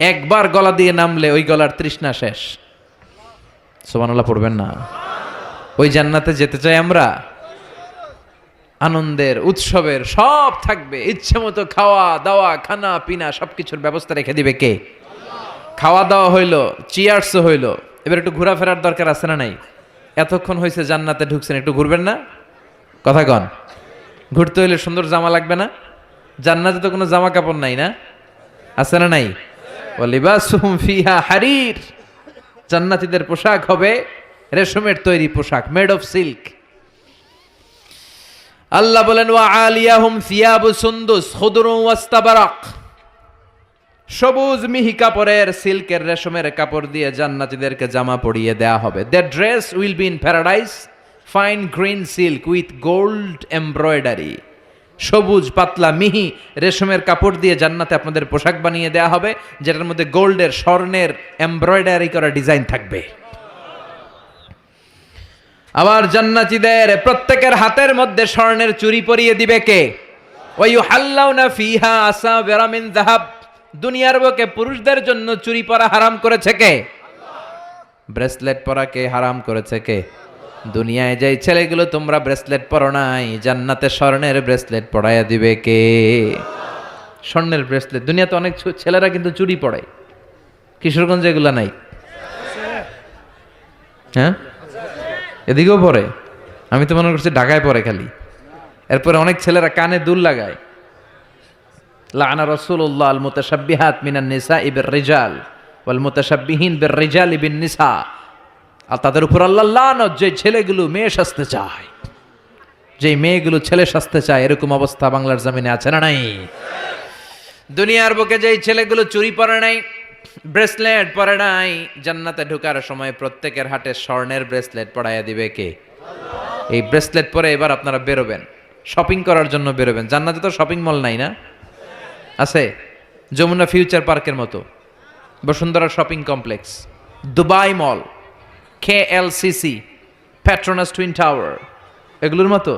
একবার গলা দিয়ে নামলে ওই গলার তৃষ্ণা শেষ। সুবহানাল্লাহ পড়বেন না? ওই জান্নাতে যেতে চাই আমরা। আনন্দের, উৎসবের সব থাকবে, ইচ্ছে মতো খাওয়া দাওয়া, খানা পিনা সবকিছুর ব্যবস্থা রেখে দিবে কে? খাওয়া দাওয়া হইলো, চিয়ার্সও হইলো, এবার একটু ঘোরাফেরার দরকার আছে না নাই? এতক্ষণ হয়েছে জান্নাতে ঢুকছেন, একটু ঘুরবেন না? কথা কন। ঘুরতে হইলে সুন্দর জামা লাগবে না? জান্নাতে তো কোনো জামা কাপড় নাই না? আছে না নাই? ওয়ালিবাসুহুম ফিহা হারির, জান্নাতীদের পোশাক হবে রেশমের তৈরি পোশাক, মেড অফ সিল্ক। আল্লাহ বলেন ওয়া আলিয়াহুম সিয়াবু সুন্দুস খুদরুন ওয়াস্তাবারাক, সবুজ মিহি কাপড়ের, সিল্কের, রেশমের কাপড় দিয়ে জান্নাতীদেরকে জামা পরিয়ে দেয়া হবে। That dress will be in paradise, fine green silk with gold embroidery. সবুজ পাতলা মিহি রেশমের কাপড় দিয়ে জান্নাতে আপনাদের পোশাক বানিয়ে দেয়া হবে, যেটার মধ্যে গোল্ডের, স্বর্ণের এমব্রয়ডারি করা ডিজাইন থাকবে। আবার জান্নাতীদের প্রত্যেকের হাতের মধ্যে স্বর্ণের চুড়ি পরিয়ে দিবে কে? ওয়া ইউহাল্লাউনা ফিহা আসাবিরা মিন যাহাব, দুনিয়ার বুকে পুরুষদের জন্য চুরি পরা হারাম করেছে কে? ব্রেসলেট পরা কে হারাম করেছে কে? দুনিয়ায় যেই ছেলেগুলো তোমরা ব্রেসলেট পরো নাই, জান্নাতে স্বর্ণের ব্রেসলেট পরাইয়া দিবে কে? স্বর্ণের ব্রেসলেট। দুনিয়াতে অনেক ছেলেরা কিন্তু চুরি পড়ে, কিশোরগঞ্জে এগুলা নাই? হ্যাঁ, এদিকেও পরে। আমি তো মনে করছি ঢাকায় পরে খালি। এরপরে অনেক ছেলেরা কানে দুল লাগায়। লাআনা রাসূলুল্লাহ আল মুতাশাব্বিহাত মিনান নিসাই বির রিজাল ওয়াল মুতাশাব্বিহিন বির রিজালি বিন নিসা। আর তাদের উপর আল্লাহ লানত, যে ছেলেগুলো মেয়ে সাজতে চায়, যে মেয়েগুলো ছেলে সাজতে চায়, এরকম অবস্থা বাংলার জমিনে আছে না নাই? দুনিয়ার বুকে যেই ছেলেগুলো চুরি পরে নাই, ব্রেসলেট পরে নাই, জান্নাতে ঢোকার সময় প্রত্যেকের হাতে স্বর্ণের ব্রেসলেট পরাইয়া দিবে কে? এই ব্রেসলেট পরে এবার আপনারা বেরোবেন, শপিং করার জন্য বেরোবেন। জান্নাতে তো শপিং মল নাই না? আছে, যমুনা ফিউচার পার্কের মতো, বসুন্ধরা শপিং কমপ্লেক্স, দুবাই মল, KLCC, পেট্রোনাস টুইন টাওয়ার, এগুলোর মতো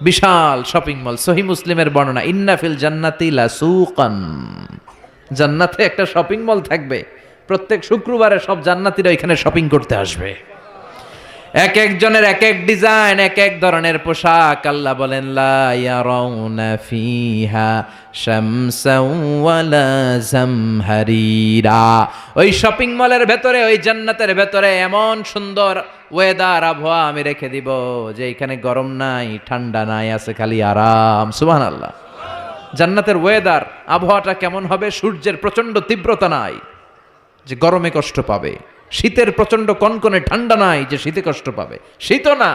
বিশাল শপিং মল। সহিহ মুসলিমের বর্ণনা, ইন্না ফিল জান্নাতি লাসুকান, জান্নাতে একটা শপিং মল থাকবে। প্রত্যেক শুক্রবারে সব জান্নাতীরা এখানে শপিং করতে আসবে। এক একজনের এক এক ডিজাইন, এক এক ধরনের পোশাক। আল্লাহ বলেন লা ইয়ারাউনা ফিহা শামসাও ওয়ালা জামহারিরা। ওই শপিং মলের ভেতরে, ওই জান্নাতের ভেতরে এমন সুন্দর ওয়েদার, আবহাওয়া আমি রেখে দিব যে এখানে গরম নাই, ঠান্ডা নাই, আছে খালি আরাম। সুবহানাল্লাহ। জান্নাতের ওয়েদার, আবহাওয়াটা কেমন হবে? সূর্যের প্রচন্ড তীব্রতা নাই যে গরমে কষ্ট পাবে, শীতের প্রচন্ড কনকনে ঠান্ডা নাই যে শীতে কষ্ট পাবে, শীতও না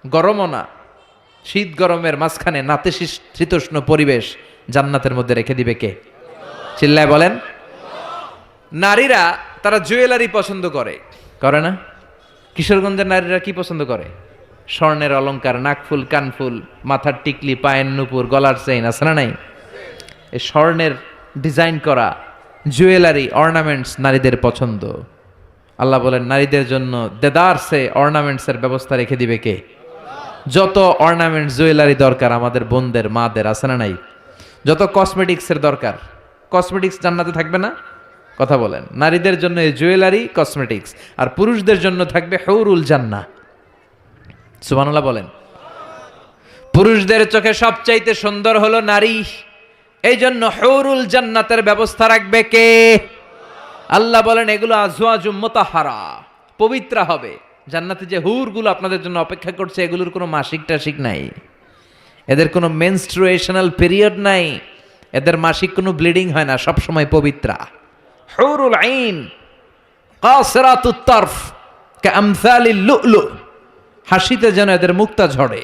গরমও না, শীত গরমের মাঝখানে নাতিশীতোষ্ণ পরিবেশ জান্নাতের মধ্যে রেখে দিবে কে? চিল্লায় বলেন। নারীরা তারা জুয়েলারি পছন্দ করে, করে না? কিশোরগঞ্জের নারীরা কি পছন্দ করে? স্বর্ণের অলংকার, নাকফুল, কানফুল, মাথার টিকলি, পায়ের নুপুর, গলার চেইন, আছে না নাই? এই স্বর্ণের ডিজাইন করা জুয়েলারি, অর্নামেন্টস নারীদের পছন্দ। আল্লাহ বলেন নারীদের জন্য দেদারসে অর্নামেন্টসের ব্যবস্থা রেখে দিবে কে? যত অর্নামেন্টস জুয়েলারি দরকার আমাদের বোনদের, মাদের, আছে না নাই? যত কসমেটিক্সের দরকার, কসমেটিক্স জান্নাতে থাকবে না? কথা বলেন। নারীদের জন্য এই জুয়েলারি, কসমেটিক্স, আর পুরুষদের জন্য থাকবে হুরুল জান্নাহ। সুবহানাল্লাহ বলেন। পুরুষদের চোখে সবচাইতে সুন্দর হলো নারী, এই জন্য হুরুল জান্নাতের ব্যবস্থা রাখবে কে? আল্লাহ বলেন এগুলো আজওয়াজুম মুতাহহারা, পবিত্র হবে। জান্নাতে যে হুরগুলো আপনাদের জন্য অপেক্ষা করছে, এগুলোর কোনো মাসিক টাসিক নাই, এদের কোনো মেনস্ট্রুয়েশনাল পিরিয়ড নাই, এদের মাসিক কোনো ব্লিডিং হয় না, সব সময় পবিত্রা। হুরুল আইন কাসিরাতুত তারফ কামসালিল লুলু, হাসিতে যেন এদের মুক্তা ঝরে,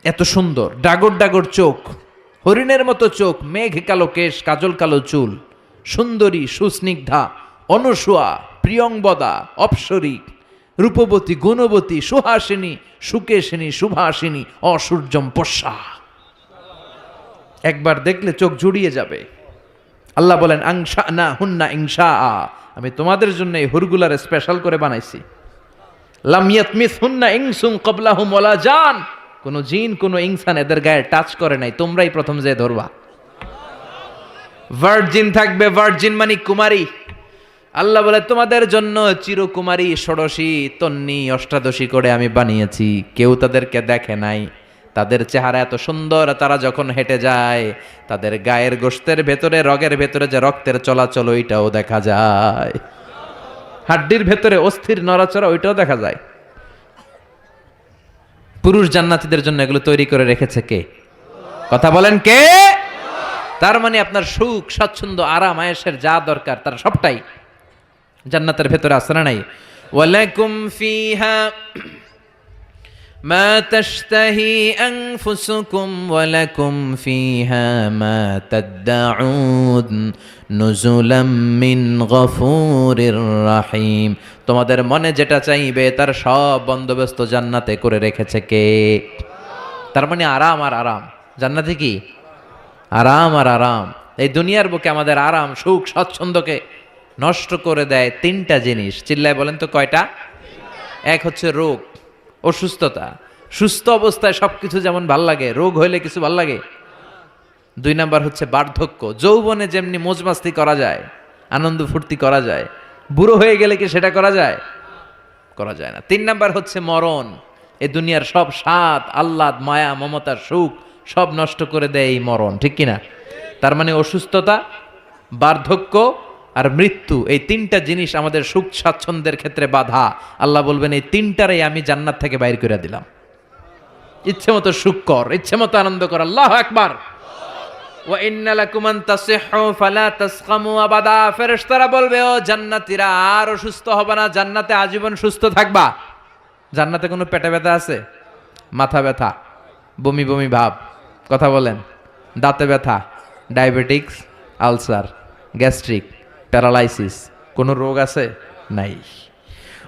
এত সুন্দর। ডাগর ডাগর চোখ, হরিণের মতো চোখ, মেঘ কালো কেশ, কাজল কালো চুল, সুন্দরী, সুস্নিগ্ধা, অনুসুয়া, প্রিয়ংবদা, অপ্সরী, রূপবতী, গুণবতী, সুহাসিনী, সুকেশিনী, সুভাসিনী, অসূর্যম পশ্যা। একবার দেখলে চোখ জুড়িয়ে যাবে। আল্লাহ বলেন আংশা না হুন্না ইংশা, আমি তোমাদের জন্য এই হুরগুলার স্পেশাল করে বানাইছি। লাম ইয়াতমিস হুন্না ইনসুন ক্বাবলাহুম ওয়ালা জান, কোন জিন কোন ইনসান এদের গায়ে টাচ করে নাই, তোমরাই প্রথম যে ধরবা। ভার্জিন থাকবে, ভার্জিন মানে কুমারী। আল্লাহ বলে তোমাদের জন্য চিরকুমারী, ষোড়শী, তন্নি, অষ্টাদশী করে আমি বানিয়েছি, কেউ তাদেরকে দেখে নাই। তাদের চেহারা এত সুন্দর, তারা যখন হেঁটে যায় তাদের গায়ের গোশতের ভেতরে, রগের ভেতরে যে রক্তের চলাচল ওইটাও দেখা যায়, হাড্ডির ভেতরে অস্থির নড়াচড়া ওইটাও দেখা যায়। পুরুষ জান্নাতীদের জন্য এগুলো তৈরি করে রেখেছে কে? কথা বলেন কে? তার মানে আপনার সুখ, স্বাচ্ছন্দ্য, আরাম, আয়েশের যা দরকার তার সবটাই জান্নাতের ভেতরে আছে না নাই? ওয়ালাকুম ফিহা মা তাশতাহি আনফুসুকুম ওয়ালাকুম ফিহা মা তাদউন নুজুলাম মিন গফুরির রাহিম। তোমাদের মনে যেটা চাইবে তার সব বন্দোবস্ত জান্নাতে করে রেখেছে কে? তার মানে আরাম আর আরাম। জান্নাতে কি? আরাম আর আরাম। এই দুনিয়ার বুকে আমাদের আরাম, সুখ, স্বাচ্ছন্দ্যকে নষ্ট করে দেয় তিনটা জিনিস। চিল্লায় বলেন তো কয়টা? এক হচ্ছে রোগ, অসুস্থতা। সুস্থ অবস্থায় সবকিছু যেমন ভাল লাগে, রোগ হইলে কিছু ভাল লাগে। দুই নাম্বার হচ্ছে বার্ধক্য। যৌবনে যেমনি মজমাস্তি করা যায়, আনন্দ ফুর্তি করা যায়, বুড়ো হয়ে গেলে কি সেটা করা যায়? করা যায় না। তিন নাম্বার হচ্ছে মরণ। এই দুনিয়ার সব স্বাদ, আহ্লাদ, মায়া, মমতার সুখ সব নষ্ট করে দেয় এই মরণ, ঠিক কিনা? তার মানে অসুস্থতা, বার্ধক্য আর মৃত্যু, এই তিনটা জিনিস আমাদের সুখ স্বাচ্ছন্দ্যের ক্ষেত্রে বাধা। আল্লাহ বলবেন এই তিনটারে আমি জান্নাত থেকে বাইর করে দিলাম। ইচ্ছে মতো সুখ কর, ইচ্ছে মতো আনন্দ কর। আল্লাহু আকবার। ওয়া ইন্না লাকুম আন তাসিহু ফালা তাসকামু আবাদা। ফেরেশতারা বলবে ও জান্নাতীরা আর অসুস্থ হবে না, জান্নাতে আজীবন সুস্থ থাকবা। জান্নাতে কোনো পেটে ব্যথা আছে? মাথা ব্যথা, বমি বমি ভাব, কথা বলেন, দাঁতে ব্যথা, ডায়াবেটিক্স, আলসার, গ্যাস্ট্রিক, প্যারালাইসিস, কোনো রোগ আছে? নাই।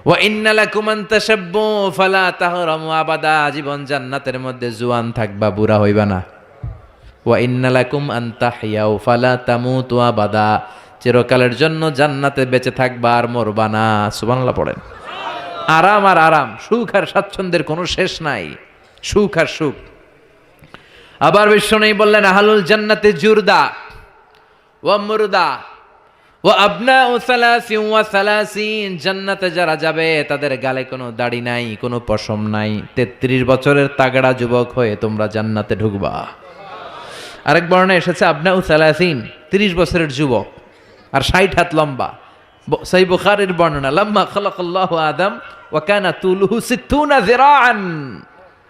ওয়া ইন্না লাকুম আন তাশাব্বু ফালা তাহরামু আবাদা। আজীবন জান্নাতের মধ্যে জোয়ান থাকবা, বুড়া হইবা না। ওয়া ইন্না লাকুম আন তাহইয়াউ ফালা তামুতু আবাদা। চিরকালের জন্য জান্নাতে বেঁচে থাকবা আর মরবা না। সুবহানাল্লাহ পড়েন। আরাম আর আরাম, সুখ আর স্বাচ্ছন্দ্যের কোনো শেষ নাই, সুখ আর সুখ। আবার বিশ্বনবী বললেন আহলুল জান্নাতে জুরদা ওয়া মুরদা ওয়া আবনাউ সালাসিন ওয়া সালাসিন। জান্নাতে যারা যাবে তাদের গালে কোনো দাড়ি নাই, কোনো পশম নাই। 33 বছরের তাগড়া যুবক হয়ে তোমরা জান্নাতে ঢুকবা। আরেক বর্ণনায় এসেছে আবনাউ সালাসিন, 30 বছরের যুবক আর 60 হাত লম্বা। সহিহ বুখারীর বর্ণনা, লাম্মা খালাকাল্লাহু আদম ওয়া কানা তুলুহু 60 যিরাআন।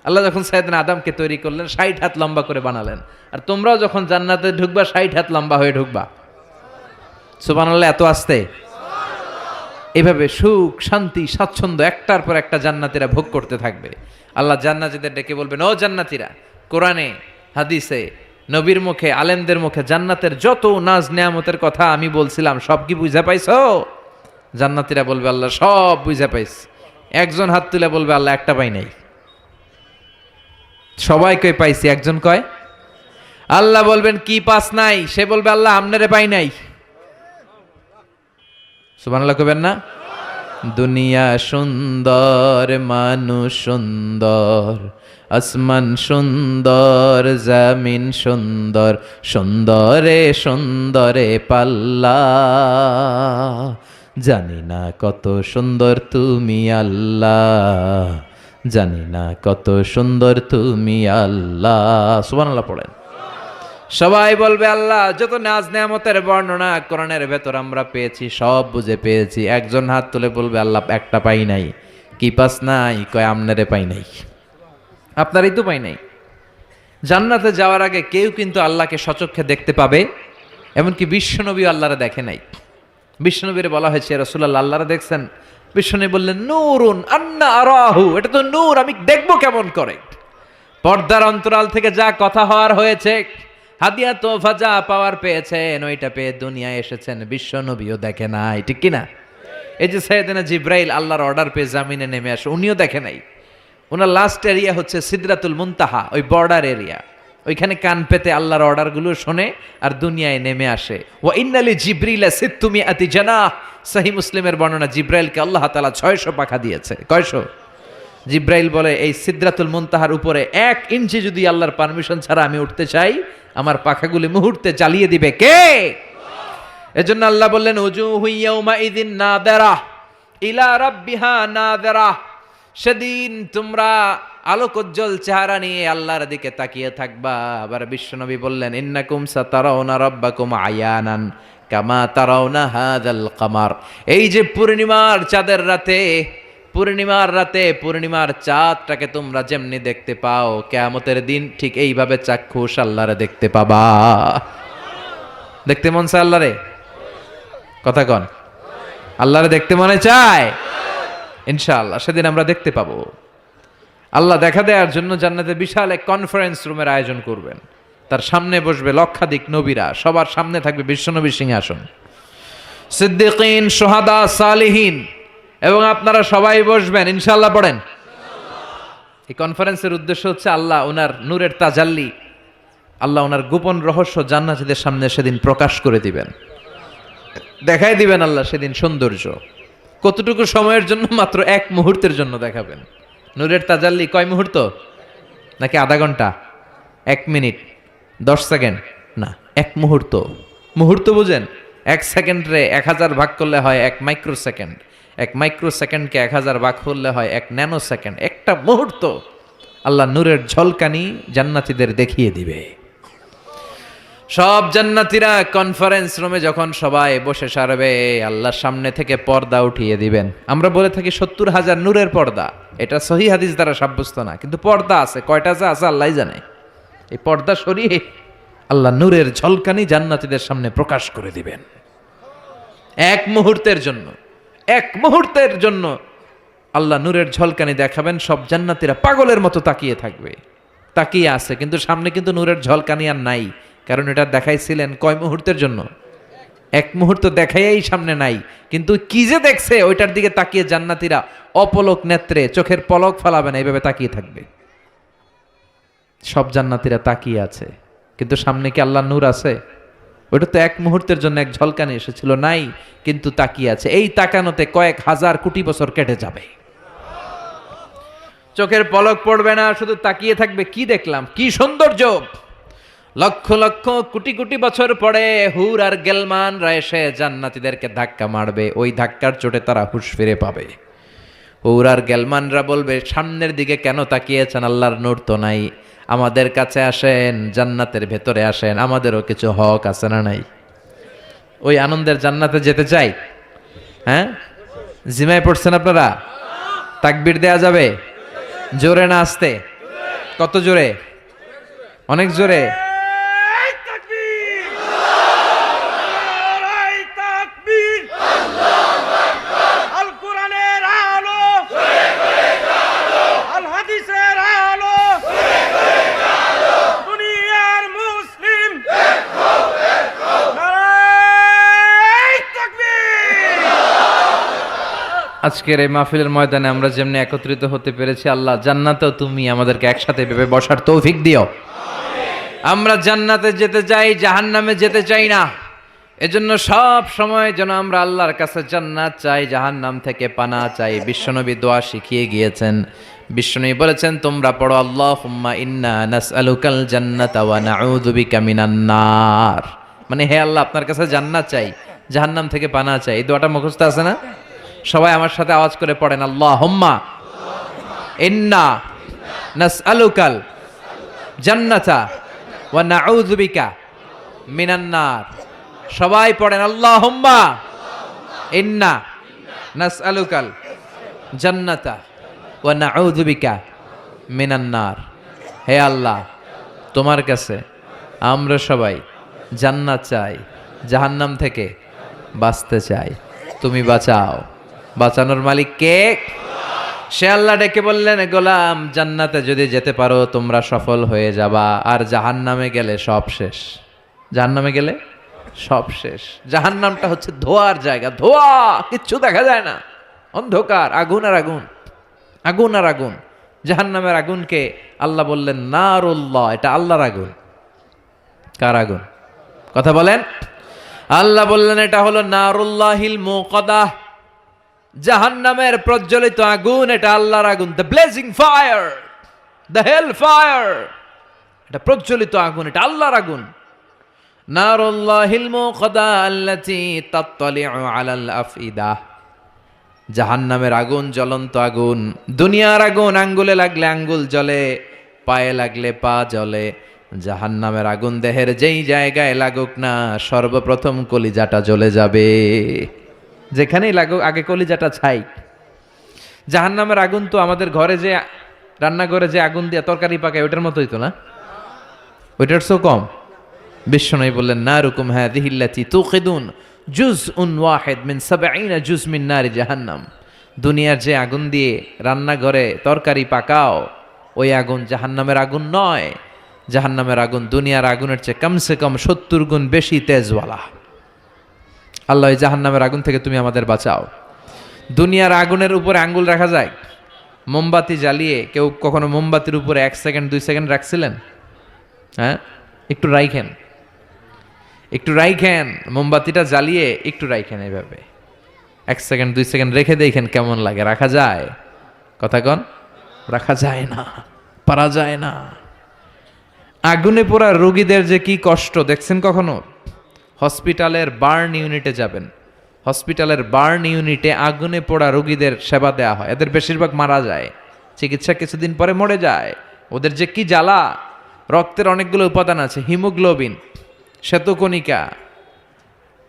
আল্লাহ যখন সাইয়েদনা আদমকে তৈরি করলেন 60 হাত লম্বা করে বানালেন, আর তোমরাও যখন জান্নাতে ঢুকবা 60 হাত লম্বা হয়ে ঢুকবা। সুবহানাল্লাহ, এত আস্তে। এভাবে সুখ শান্তি স্বাচ্ছন্দ্য একটার পর একটা জান্নাতীরা ভোগ করতে থাকবে। আল্লাহ জান্নাতীদের ডেকে বলবেন, ও জান্নাতীরা, কোরআনে হাদিসে নবীর মুখে আলেমদের মুখে জান্নাতের যত নাজ নেয়ামতের কথা আমি বলছিলাম সব কি বুঝা পাইছো? জান্নাতীরা বলবে, আল্লাহ সব বুঝা পাইছি। একজন হাত তুলে বলবে, আল্লাহ একটা পাই নাই। সবাই কই পাইছি, একজন কয়। আল্লাহ বলবেন, কি পাস নাই? সে বলবে, আল্লাহ আমনেরে পাই নাই। সুবহানাল্লাহ কইবেন না? দুনিয়া সুন্দর, মানুষ সুন্দর, আসমান সুন্দর, জমিন সুন্দর, সুন্দরে সুন্দরে পাল্লা। জানি না কত সুন্দর তুমি আল্লাহ, জানি না কত সুন্দর তুমি আল্লাহ। সুবহানাল্লাহ পড়েন। সবাই বলবে, আল্লাহ যত নাজ নেয়ামতের বর্ণনা কোরআনের ভেতর আমরা পেয়েছি সব বুঝে পেয়েছি। একজন হাত তুলে বলবে, আল্লাহ একটা পাই নাই। কি পাস নাই? কয় আমনারে পাই নাই। আপনারই তো পাই নাই। জান্নাতে যাওয়ার আগে কেউ কিন্তু আল্লাহকে সচক্ষে দেখতে পাবে, এমনকি বিশ্বনবী আল্লাহরে দেখে নাই। বিশ্বনবীর বলা হয়েছে, রাসূলুল্লাহ আল্লাহরে দেখছেন? বিশ্বনবী বললেন, নূরুন আন্না আরাহু, এটা তো নূর, আমি দেখবো কেমন করে? পর্দার অন্তরাল থেকে যা কথা হওয়ার হয়েছে, হাদিয়া তোফা যা পাওয়ার পেয়েছেন, ওইটা পেয়ে দুনিয়ায় এসেছেন, বিশ্বনবীও দেখে নাই, ঠিক কিনা? এই যে সাইয়েদনা জিব্রাইল আল্লাহর অর্ডার পেয়ে জামিনে নেমে আসে, উনিও দেখে নাই। ওনার লাস্ট এরিয়া হচ্ছে সিদরাতুল মুনতাহা, ওই বর্ডার এরিয়া। ওইখানে কান পেতে আল্লাহর অর্ডারগুলো শোনে আর দুনিয়ায় নেমে আসে। ওয়া ইন্নালি জিব্রিলা সিত্তুমিআতি জানাহ, সহিহ মুসলিমের বর্ণনা, জিব্রাইলকে আল্লাহ তাআলা 600 পাখা দিয়েছে। কয়শো? জিব্রাইল বলে, এই সিদরাতুল মুনতাহার উপরে 1 ইঞ্চি যদি আল্লাহর পারমিশন ছাড়া আমি উঠতে চাই, আমার পাখাগুলি মুহূর্তে জ্বালিয়ে দিবে কে? এজন্য আল্লাহ বললেন, উজুহু ইয়াউমা ইযিন নাযিরা ইলা রাব্বিহা নাযিরা। সেদিন তোমরা আলোকোজ্জ্বল চেহারা নিয়ে আল্লাহর দিকে তাকিয়ে থাকবা। আবার বিশ্বনবী বললেন, ইন্নাকুম সাতারাউনা রাব্বাকুম আয়ানান কামা তারাউনা হাযাল কামার। এই যে পূর্ণিমার চাঁদের রাতে, পূর্ণিমার চাঁদটাকে তোমরা যেমনি দেখতে পাও, কিয়ামতের দিন ঠিক এইভাবে চাক্ষুষ আল্লাহরে দেখতে পাবা। দেখতে মন চায় আল্লাহরে? কথা কন, আল্লাহরে দেখতে মনে চায়? ইনশাআল্লাহ সেদিন আমরা দেখতে পাবো। আল্লাহ দেখা দেওয়ার জন্য জান্নাতে বিশাল এক কনফারেন্স রুমের আয়োজন করবেন। তার সামনে বসবে লক্ষাধিক নবীরা, সবার সামনে থাকবে বিশ্বনবীর সিংহাসন, সিদ্দিকিন, শুহাদা, সালিহিন, এবং আপনারা সবাই বসবেন ইনশাআল্লাহ। পড়েন। এই কনফারেন্সের উদ্দেশ্য হচ্ছে আল্লাহ ওনার নূরের তাজাল্লি, আল্লাহ ওনার গোপন রহস্য জান্নাতীদের সামনে সেদিন প্রকাশ করে দিবেন, দেখাই দিবেন আল্লাহ সেদিন সৌন্দর্য। কতটুকু সময়ের জন্য? মাত্র 1 মুহূর্তের জন্য দেখাবেন। নূরের তাজাল্লি কয় মুহূর্ত? নাকি আধা ঘন্টা, 1 মিনিট, 10 সেকেন্ড? না, 1 মুহূর্ত। মুহূর্ত বুঝেন? 1 সেকেন্ডে 1000 ভাগ করলে হয় 1 মাইক্রো সেকেন্ড, 1 মাইক্রো সেকেন্ডকে 1000 ভাগ করলে হয় 1 ন্যানো সেকেন্ড। একটা মুহূর্ত আল্লাহ নূরের ঝলকানি জান্নাতীদের দেখিয়ে দিবে। সব জান্নাতীরা কনফারেন্স রুমে যখন সবাই বসে সারবে, আল্লাহর সামনে থেকে পর্দা উঠিয়ে দিবেন। আমরা বলে থাকি 70,000 নূরের পর্দা, এটা সহিহ হাদিস দ্বারা সাব্যস্ত না, কিন্তু পর্দা আছে। কয়টা যে আছে আল্লাহই জানে। এই পর্দা সরিয়ে আল্লাহ নূরের ঝলকানি জান্নাতীদের সামনে প্রকাশ করে দিবেন। 1 মুহূর্তের জন্য, 1 মুহূর্তের জন্য আল্লাহ নূরের ঝলকানি দেখাবেন। সব জান্নাতীরা পাগলের মতো তাকিয়ে থাকবে, তাকিয়ে আছে, কিন্তু সামনে কিন্তু নূরের ঝলকানি আর নাই। কারণ এটা দেখাইছিলেন কয় মুহূর্তের জন্য? 1 মুহূর্ত দেখাইয়াই সামনে নাই, কিন্তু কি যে দেখছে ওইটার দিকে তাকিয়ে জান্নাতীরা অপলক নেত্রে, চোখের পলক ফালাবে না, এইভাবে তাকিয়ে থাকবে। সব জান্নাতীরা তাকিয়ে আছে, কিন্তু সামনে কি আল্লাহ নূর আছে? ওইটা তো 1 মুহূর্তের জন্য এক ঝলকানি এসেছিল, নাই, কিন্তু তাকিয়ে আছে। এই তাকানোতে কয়েক হাজার কোটি বছর কেটে যাবে, চোখের পলক পড়বে না, শুধু তাকিয়ে থাকবে। কি দেখলাম, কি সৌন্দর্য! লক্ষ লক্ষ কোটি কোটি বছর পরে হুর আর গেলমানরা এসে জান্নাতীদেরকে ধাক্কা মারবে। ওই ধাক্কার চোটে তারা হুঁশ ফিরে পাবে। হুর আর গেলমানরা বলবে, সামনের দিকে কেন তাকিয়েছেন? আল্লাহর নূর তো নাই, আমাদের কাছে আসেন, জান্নাতের ভেতরে আসেন, আমাদেরও কিছু হক আছে না নাই? ওই আনন্দের জান্নাতে যেতে চাই। হ্যাঁ, জিমায় পড়ছেন আপনারা? তাকবীর দেয়া যাবে? জোরে না আস্তে? কত জোরে? অনেক জোরে। আজকের এই মাহফিলের ময়দানে আমরা যেমনি একত্রিত হতে পেরেছি, আল্লাহ জান্নাতেও তুমি আমাদেরকে একসাথে ভেবে বসার তৌফিক দিও। আমরা জান্নাতে যেতে চাই, জাহান্নামে যেতে চাই না। এজন্য সব সময় যেন আমরা আল্লাহর কাছে জান্নাত চাই, জাহান্নাম থেকে পানা চাই। বিশ্বনবী দোয়া শিখিয়ে গিয়েছেন। বিশ্বনবী বলেছেন, তোমরা পড়ো আল্লাহুম্মা ইন্না নাসআলুকাল জান্নাতা ওয়া নাউযু বিকা মিনান নার। মানে হে আল্লাহ, আপনার কাছে জান্নাত চাই, জাহান্নাম থেকে পানা চাই। এই দোয়াটা মুখস্থ আছে না? সবাই আমার সাথে আওয়াজ করে পড়েন, আল্লাহুম্মা ইন্না নাসআলুকাল জান্নাতা ওয়া নাউযু বিকা মিনান নার। সবাই পড়েন, আল্লাহুম্মা ইন্না নাসআলুকাল জান্নাতা ওয়া নাউযু বিকা মিনান নার। হে আল্লাহ, তোমার কাছে আমরা সবাই জান্নাত চাই, জাহান্নাম থেকে বাঁচতে চাই। তুমি বাঁচাও। বাঁচানোর মালিক কে? সে আল্লাহ ডেকে বললেন, গোলাম জান্নাতে যদি যেতে পারো তোমরা সফল হয়ে যাবা, আর জাহান্নামে গেলে সব শেষ। জাহান্নামে গেলে সব শেষ। জাহান্নামটা হচ্ছে ধোয়ার জায়গা, ধোয়া, কিচ্ছু দেখা যায় না, অন্ধকার, আগুন আর আগুন, আগুন আর আগুন। জাহান্নামের আগুনকে আল্লাহ বললেন নারুল্লাহ, এটা আল্লাহর আগুন। কার আগুন? কথা বলেন। আল্লাহ বললেন এটা হলো নারুল্লাহিল মুকাদ্দাহ, জাহান্নামের প্রজ্বলিত আগুন, এটা আল্লাহর আগুন। The blazing fire, the hell fire, এটা প্রজ্বলিত আগুন, এটা আল্লাহর আগুন। নারুল্লাহিল মুকাদ্দাহ আল্লাতী তাত্তালিউ আলাল আফইদা, জাহান্নামের আগুন জ্বলন্ত আগুন। দুনিয়ার আগুন আঙ্গুলে লাগলে আঙ্গুল জ্বলে, পায়ে লাগলে পা জ্বলে। জাহান্নামের আগুন দেহের যেই জায়গায় লাগুক না, সর্বপ্রথম কলিজাটা জ্বলে যাবে। যেখানেই লাগুক আগে কলিজাটা ছাই। জাহান্নামের আগুন তো আমাদের ঘরে যে রান্নাঘরে যে আগুন দিয়ে তরকারি পাকায় ওইটার মতোই তো না, ওইটার চেয়েও কম। বিশ্বনবী বললেন, নারুকুম হাযিহিল্লাতী তুকিদুন জুজউন ওয়াহিদ মিন ৭০ জুজ মিন নারি জাহান্নাম। দুনিয়ার যে আগুন দিয়ে রান্নাঘরে তরকারি পাকাও, ওই আগুন জাহান্নামের আগুন নয়। জাহান্নামের আগুন দুনিয়ার আগুনের চেয়ে কমসে কম ৭০ গুণ বেশি তেজওয়ালা। আল্লাহ, এই জাহান্নামের আগুন থেকে তুমি আমাদের বাঁচাও। দুনিয়ার আগুনের উপরে আঙ্গুল রাখা যায়? মোমবাতি জ্বালিয়ে কেউ কখনো মোমবাতির উপরে ১ সেকেন্ড ২ সেকেন্ড রাখছিলেন? হ্যাঁ, একটু রাইখেন, একটু রাইখেন, মোমবাতিটা জ্বালিয়ে একটু রাইখেন, এইভাবে ১ সেকেন্ড ২ সেকেন্ড রেখে দেখেন কেমন লাগে। রাখা যায়? কথা কন। রাখা যায় না, পারা যায় না। আগুনে পোড়া রোগীদের যে কি কষ্ট দেখছেন কখনো? হসপিটালের বার্ন ইউনিটে যাবেন, হসপিটালের বার্ন ইউনিটে আগুনে পোড়া রোগীদের সেবা দেওয়া হয়। এদের বেশিরভাগ মারা যায়, চিকিৎসা কিছুদিন পরে মরে যায়। ওদের যে কি জ্বালা। রক্তের অনেকগুলো উপাদান আছে, হিমোগ্লোবিন, শ্বেতকণিকা,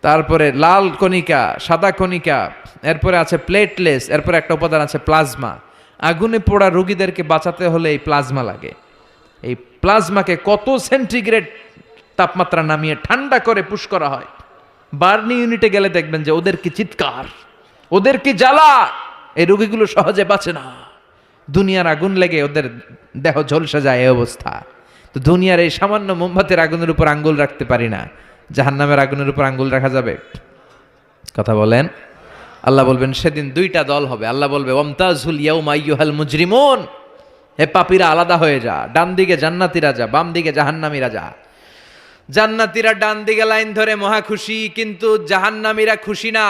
তারপরে লাল কণিকা, সাদা কণিকা, এরপরে আছে প্লেটলেস, এরপরে একটা উপাদান আছে প্লাজমা। আগুনে পোড়া রোগীদেরকে বাঁচাতে হলে এই প্লাজমা লাগে। এই প্লাজমাকে কত সেন্টিগ্রেড তাপমাত্রা নামিয়ে ঠান্ডা করে পুশ করা হয়। বার্নি ইউনিটে গেলে দেখবেন যে ওদের কি চিৎকার, ওদের কি জ্বালা। এই রোগীগুলো সহজে বাঁচে না, দুনিয়ার আগুন লেগে ওদের দেহ ঝলসে যায়, এই অবস্থা। তো দুনিয়ার এই সামান্য মোমবাতির আগুনের উপর আঙ্গুল রাখতে পারি না, জাহান্নামের আগুনের উপর আঙ্গুল রাখা যাবে? কথা বলেন। আল্লাহ বলবেন সেদিন দুইটা দল হবে। আল্লাহ বলবে, ওয়ামতাজুল ইয়াউমা আইয়ুহাল মুজরিমুন, হে পাপীরা আলাদা হয়ে যা। ডান দিকে জান্নাতীরা যা, বাম দিকে জাহান্নামীরা যা। জান্নাতীরা ডান দিকে লাইন ধরে মহা খুশি, কিন্তু জাহান্নামীরা খুশি না।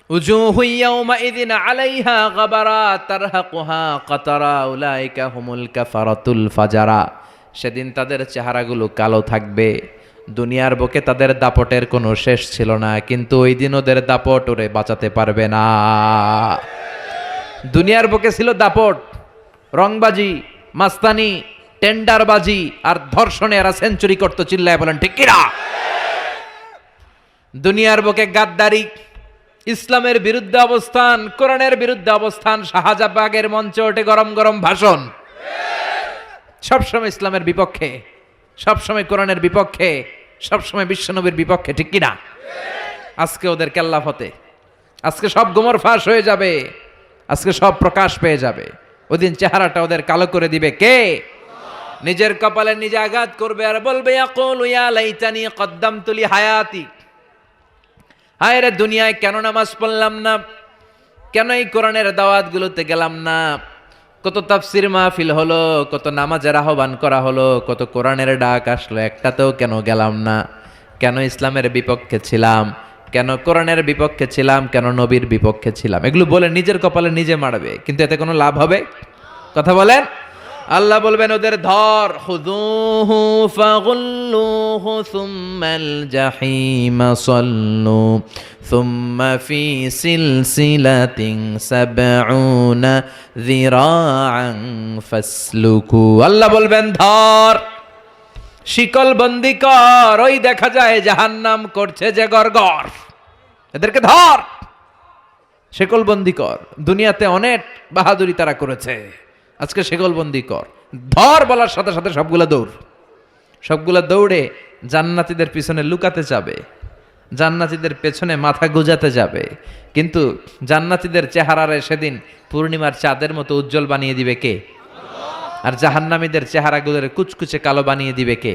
উজুহু ইয়াউমাইযিন আলাইহা গাবারা তারহাকুহা কাতারা উলাইকা হুমুল কাফারাতুল ফাজারা। সেদিন তাদের চেহারাগুলো কালো থাকবে। দুনিয়ার বুকে তাদের দাপটের কোনো শেষ ছিল না, কিন্তু ওই দিন ওদের দাপট ওরে বাঁচাতে পারবে না। দুনিয়ার বুকে ছিল দাপট, রংবাজি, মাস্তানি, টেন্ডারবাজি আর ধর্ষণে এরা সেঞ্চুরি করতো। চিল্লায় বলেন ঠিক কিনা? দুনিয়ার বুকে গাদ্দারি, ইসলামের বিরুদ্ধে অবস্থান, কোরআনের বিরুদ্ধে অবস্থান, শাহজাবাগের মঞ্চে ওঠে গরম গরম ভাষণ। সবসময় ইসলামের বিপক্ষে, সবসময় কোরআনের বিপক্ষে, সবসময় বিশ্বনবীর বিপক্ষে, ঠিক কিনা? আজকে ওদের কেল্লা ফতে, আজকে সব গোমর ফাঁস হয়ে যাবে, আজকে সব প্রকাশ পেয়ে যাবে। ওদিন চেহারাটা ওদের কালো করে দিবে কে? নিজের কপালে নিজে আঘাত করবে আর বলবে ইয়াকুলু ইয়া লাইতানি কদ্দামতু লি হায়াতি, হায় রে দুনিয়ায় কেন নামাজ পড়লাম না, কেন এই কোরআনের দাওয়াতগুলোতে গেলাম না, কত তাফসির মাহফিল হলো, কত নামাজের আহ্বান করা হলো, কত কোরআনের ডাক আসলো, একটাতেও কেন গেলাম না, কেন ইসলামের বিপক্ষে ছিলাম, কেন কোরআনের বিপক্ষে ছিলাম, কেন নবীর বিপক্ষে ছিলাম, এগুলো বলে নিজের কপালে নিজে মারবে, কিন্তু এতে কোনো লাভ হবে? কথা বলেন। আল্লাহ বলবেন ওদের ধর, খুযূহু ফাগুল্লুহু সুম্মাল জাহিমা সাল্লু সুম্মা ফি সিলসিলাতিন সাবউনা যিরাআন ফাসলুকু। আল্লাহ বলবেন ধর, শিকল বন্দি কর, ওই দেখা যায় জাহান্নাম করছে যে গরগর, এদেরকে ধর, শিকল বন্দি কর। দুনিয়াতে অনেক বাহাদুরি তারা করেছে, আজকে শিকলবন্দি কর। ধর বলার সাথে সাথে সবগুলা দৌড়ে জান্নাতীদের পিছনে লুকাতে যাবে, জান্নাতীদের পেছনে মাথা গুজাতে যাবে, কিন্তু জান্নাতীদের চেহারারে সেদিন পূর্ণিমার চাঁদের মতো উজ্জ্বল বানিয়ে দিবে কে? আর জাহান্নামীদের চেহারাগুলোর কুচকুচে কালো বানিয়ে দিবে কে?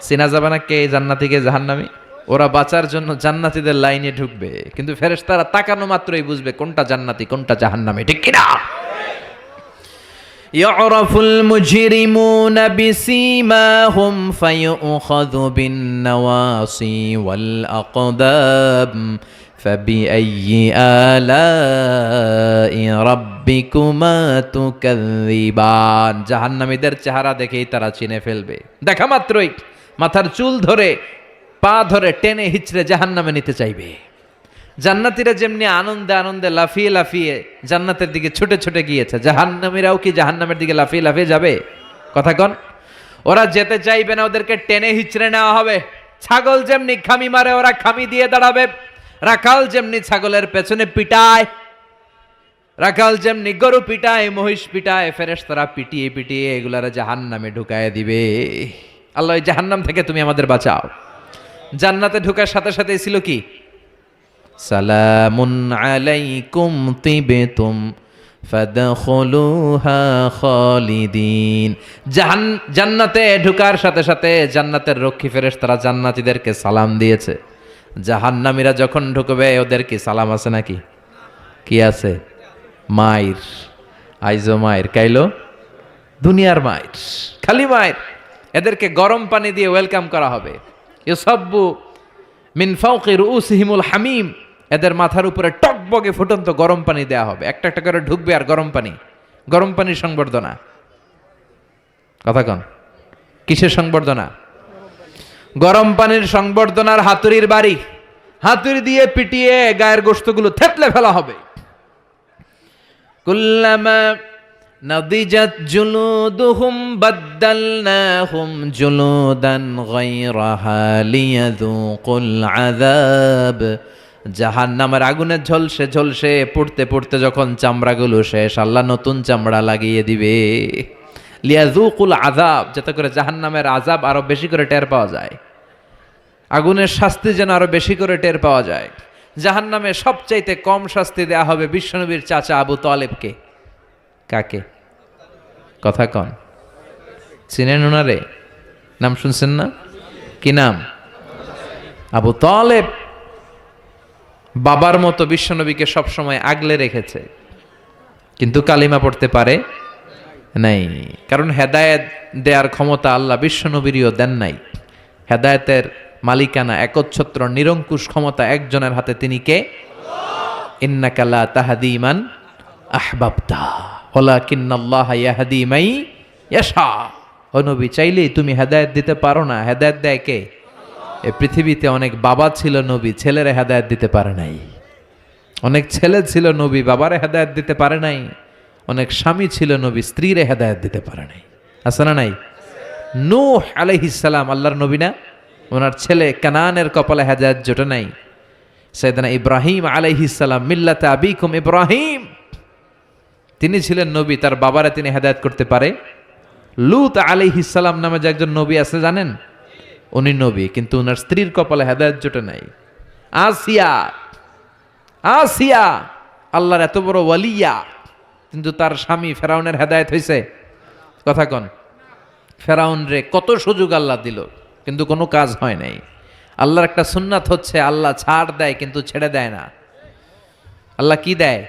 চিনা যাবে না কে জান্নাতীকে জাহান্নামী? ওরা বাঁচার জন্য জান্নাতীদের লাইনে ঢুকবে, কিন্তু ফেরেশতারা তাকানো মাত্রই বুঝবে কোনটা জান্নাতী কোনটা জাহান্নামী, ঠিক কিনা? يعرف المجرمون بسيماهم فيؤخذ بالنواصي والأقدام فبأي آلاء ربكما تكذبان। জাহান্নামীদের চেহারা দেখেই তারা চিনে ফেলবে, দেখা মাত্রই মাথার চুল ধরে পা ধরে টেনে হিচড়ে জাহান্নামে নিতে চাইবে। জান্নাতীরা যেমনি আনন্দে আনন্দে লাফিয়ে লাফিয়ে জান্নাতের দিকে ছুটে ছুটে গিয়েছে, জাহান্নামীরাও কি জাহান্নামের দিকে লাফিয়ে লাফিয়ে যাবে? কথা কন। ওরা যেতে চাইবে না, ওদেরকে টেনে হিচড়ে নেওয়া হবে। ছাগল যেমনি খামি মারে ওরা খামি দিয়ে দাঁড়াবে, রাখাল যেমনি ছাগলের পেছনে পিটায়, রাখাল যেমনি গরু পিটায়, মহিষ পিটায়, ফেরেশতারা পিটিয়ে পিটিয়ে এগুলারা জাহান্নামে ঢুকায় দিবে। আল্লাহ এই জাহান্নাম থেকে তুমি আমাদের বাঁচাও। জান্নাতে ঢোকার সাথে সাথে ছিল কি? সালামুন আলাইকুম তিবতুম ফাদখুলুহা খালিদিন। জান্নাতে ঢোকার সাথে সাথে জান্নাতের রক্ষী ফেরেশতারা জান্নাতীদেরকে সালাম দিয়েছে। জাহান্নামীরা যখন ঢুকবে ওদের কি সালাম আছে নাকি? কি আছে? মাইর, আইজো মাইর, কাইলো দুনিয়ার মাইর, খালি মাইর। এদেরকে গরম পানি দিয়ে ওয়েলকাম করা হবে। ইউসাব্বু মিন ফাওকি রুউসিহিমুল হামিম, এদের মাথার উপরে টকবগে ফুটন্ত গরম পানি দেয়া হবে। একটা একটা করে ঢুকবে আর গরম পানির সংবর্ধনা। কথা কন, কিসের সংবর্ধনা? গরম পানির সংবর্ধনার হাতুড়ির বাড়ি, হাতুড়ি দিয়ে পিটিয়ে গায়ের গোশতগুলো থেতলে ফেলা হবে। কুল্লামা নাদিজাত জুলুদুহুম বাদদালনাহুম জুলুদান গায়রাহা লিয়াযুকুল আযাব। জাহান্নামের আগুনে ঝলসে ঝলসে পড়তে পড়তে যখন চামড়াগুলো শেষ, আল্লাহ নতুন চামড়া লাগিয়ে দিবে। লিয়াযুকুল আযাব, যাতে করে জাহান্নামের আযাব আরো বেশি করে টের পাওয়া যায়, আগুনের শাস্তি যেন আরো বেশি করে টের পাওয়া যায়। জাহান্নামে সবচাইতে কম শাস্তি দেয়া হবে বিশ্বনবীর চাচা আবু তালেবকে। কাকে? কথা কন, চিনেন ওনারে? নাম শুনছেন না? কি নাম? আবু তালেব বাবার মতো বিশ্বনবীকে সবসময় আগলে রেখেছে, কিন্তু কালিমা পড়তে পারে নাই, কারণ হেদায়েত দেওয়ার ক্ষমতা আল্লাহ বিশ্বনবীরও দেন নাই। হেদায়েতের মালিকানা, একচ্ছত্র নিরঙ্কুশ ক্ষমতা একজনের হাতে, তিনি কে? ইন্নাকা লা তাহদি মান আহবাবতা ওয়ালাকিন্নাল্লাহা ইয়াহদি মান ইয়াশা। ও নবী, চাইলেই তুমি হেদায়েত দিতে পারো না, হেদায়েত দেয় কে? এই পৃথিবীতে অনেক বাবা ছিল নবী, ছেলেরা হেদায়েত দিতে পারে নাই। অনেক ছেলে ছিল নবী, বাবারে হেদায়েত দিতে পারে নাই। অনেক স্বামী ছিল নবী, স্ত্রীরে হেদায়েত দিতে পারে নাই। আছে না নাই? নূহ আলাইহিস সালাম আল্লাহর নবী না? ওনার ছেলে কানানের কপালে হেদায়েত জোটে নাই। সাইয়েদনা ইব্রাহিম আলাইহিস সালাম, মিল্লাতে আবিকুম ইব্রাহিম, তিনি ছিলেন নবী, তার বাবারে তিনি হেদায়েত করতে পারে লূত আলাইহিস সালাম নামে যে একজন নবী আছে জানেন? উনি নবী, কিন্তু ওনার স্ত্রীর কপালে হেদায়েত জোটে নাই। আসিয়া, আসিয়া আল্লাহর এত বড় ওয়ালিয়া, কিন্তু তার স্বামী ফেরাউনের হেদায়েত হয়েছে? কথা কন। ফেরাউন রে কত সুযোগ আল্লাহ দিল, কিন্তু কোনো কাজ হয় নাই। আল্লাহর একটা সুন্নাত হচ্ছে আল্লাহ ছাড় দেয় কিন্তু ছেড়ে দেয় না। আল্লাহ কি দেয়?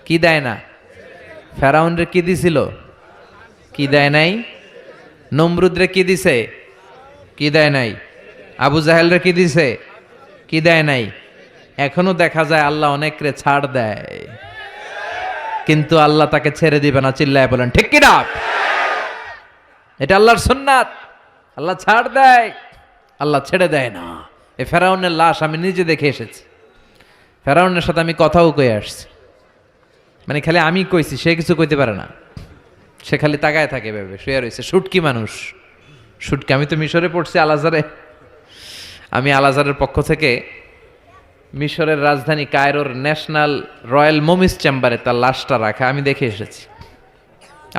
কি দেয় না? ফেরাউন রে কি দিছিল? কি দেয় নাই? নমরুদ রে কি দিছে? কি দেয় নাই? আবু জাহেল রে কি দিছে? কি দেয় নাই? এখনো দেখা যায় আল্লাহ অনেকরে ছাড় দেয়, কিন্তু আল্লাহ তাকে ছেড়ে দিবে না। চিল্লায় বলেন ঠিক কিনা? এটা আল্লাহর সুন্নাত। আল্লাহ ছাড় দেয়, আল্লাহ ছেড়ে দেয় না। এই ফেরাউনের লাশ আমি নিজে দেখে এসেছি। ফেরাউনের সাথে আমি কথাও কয়ে আসছি, মানে খালি আমি কইছি, সে কিছু কইতে পারে না। সে খালি তাকায় থাকে, ভেবে শুয়ে রয়েছে। শুটকি মানুষ, শুটকি। আমি তো মিশরে পড়ছি, আল আজহারে। আমি আল আজহারের পক্ষ থেকে মিশরের রাজধানী কায়রোর ন্যাশনাল রয়্যাল মমিস চেম্বারে তার লাশটা রাখা আমি দেখে এসেছি।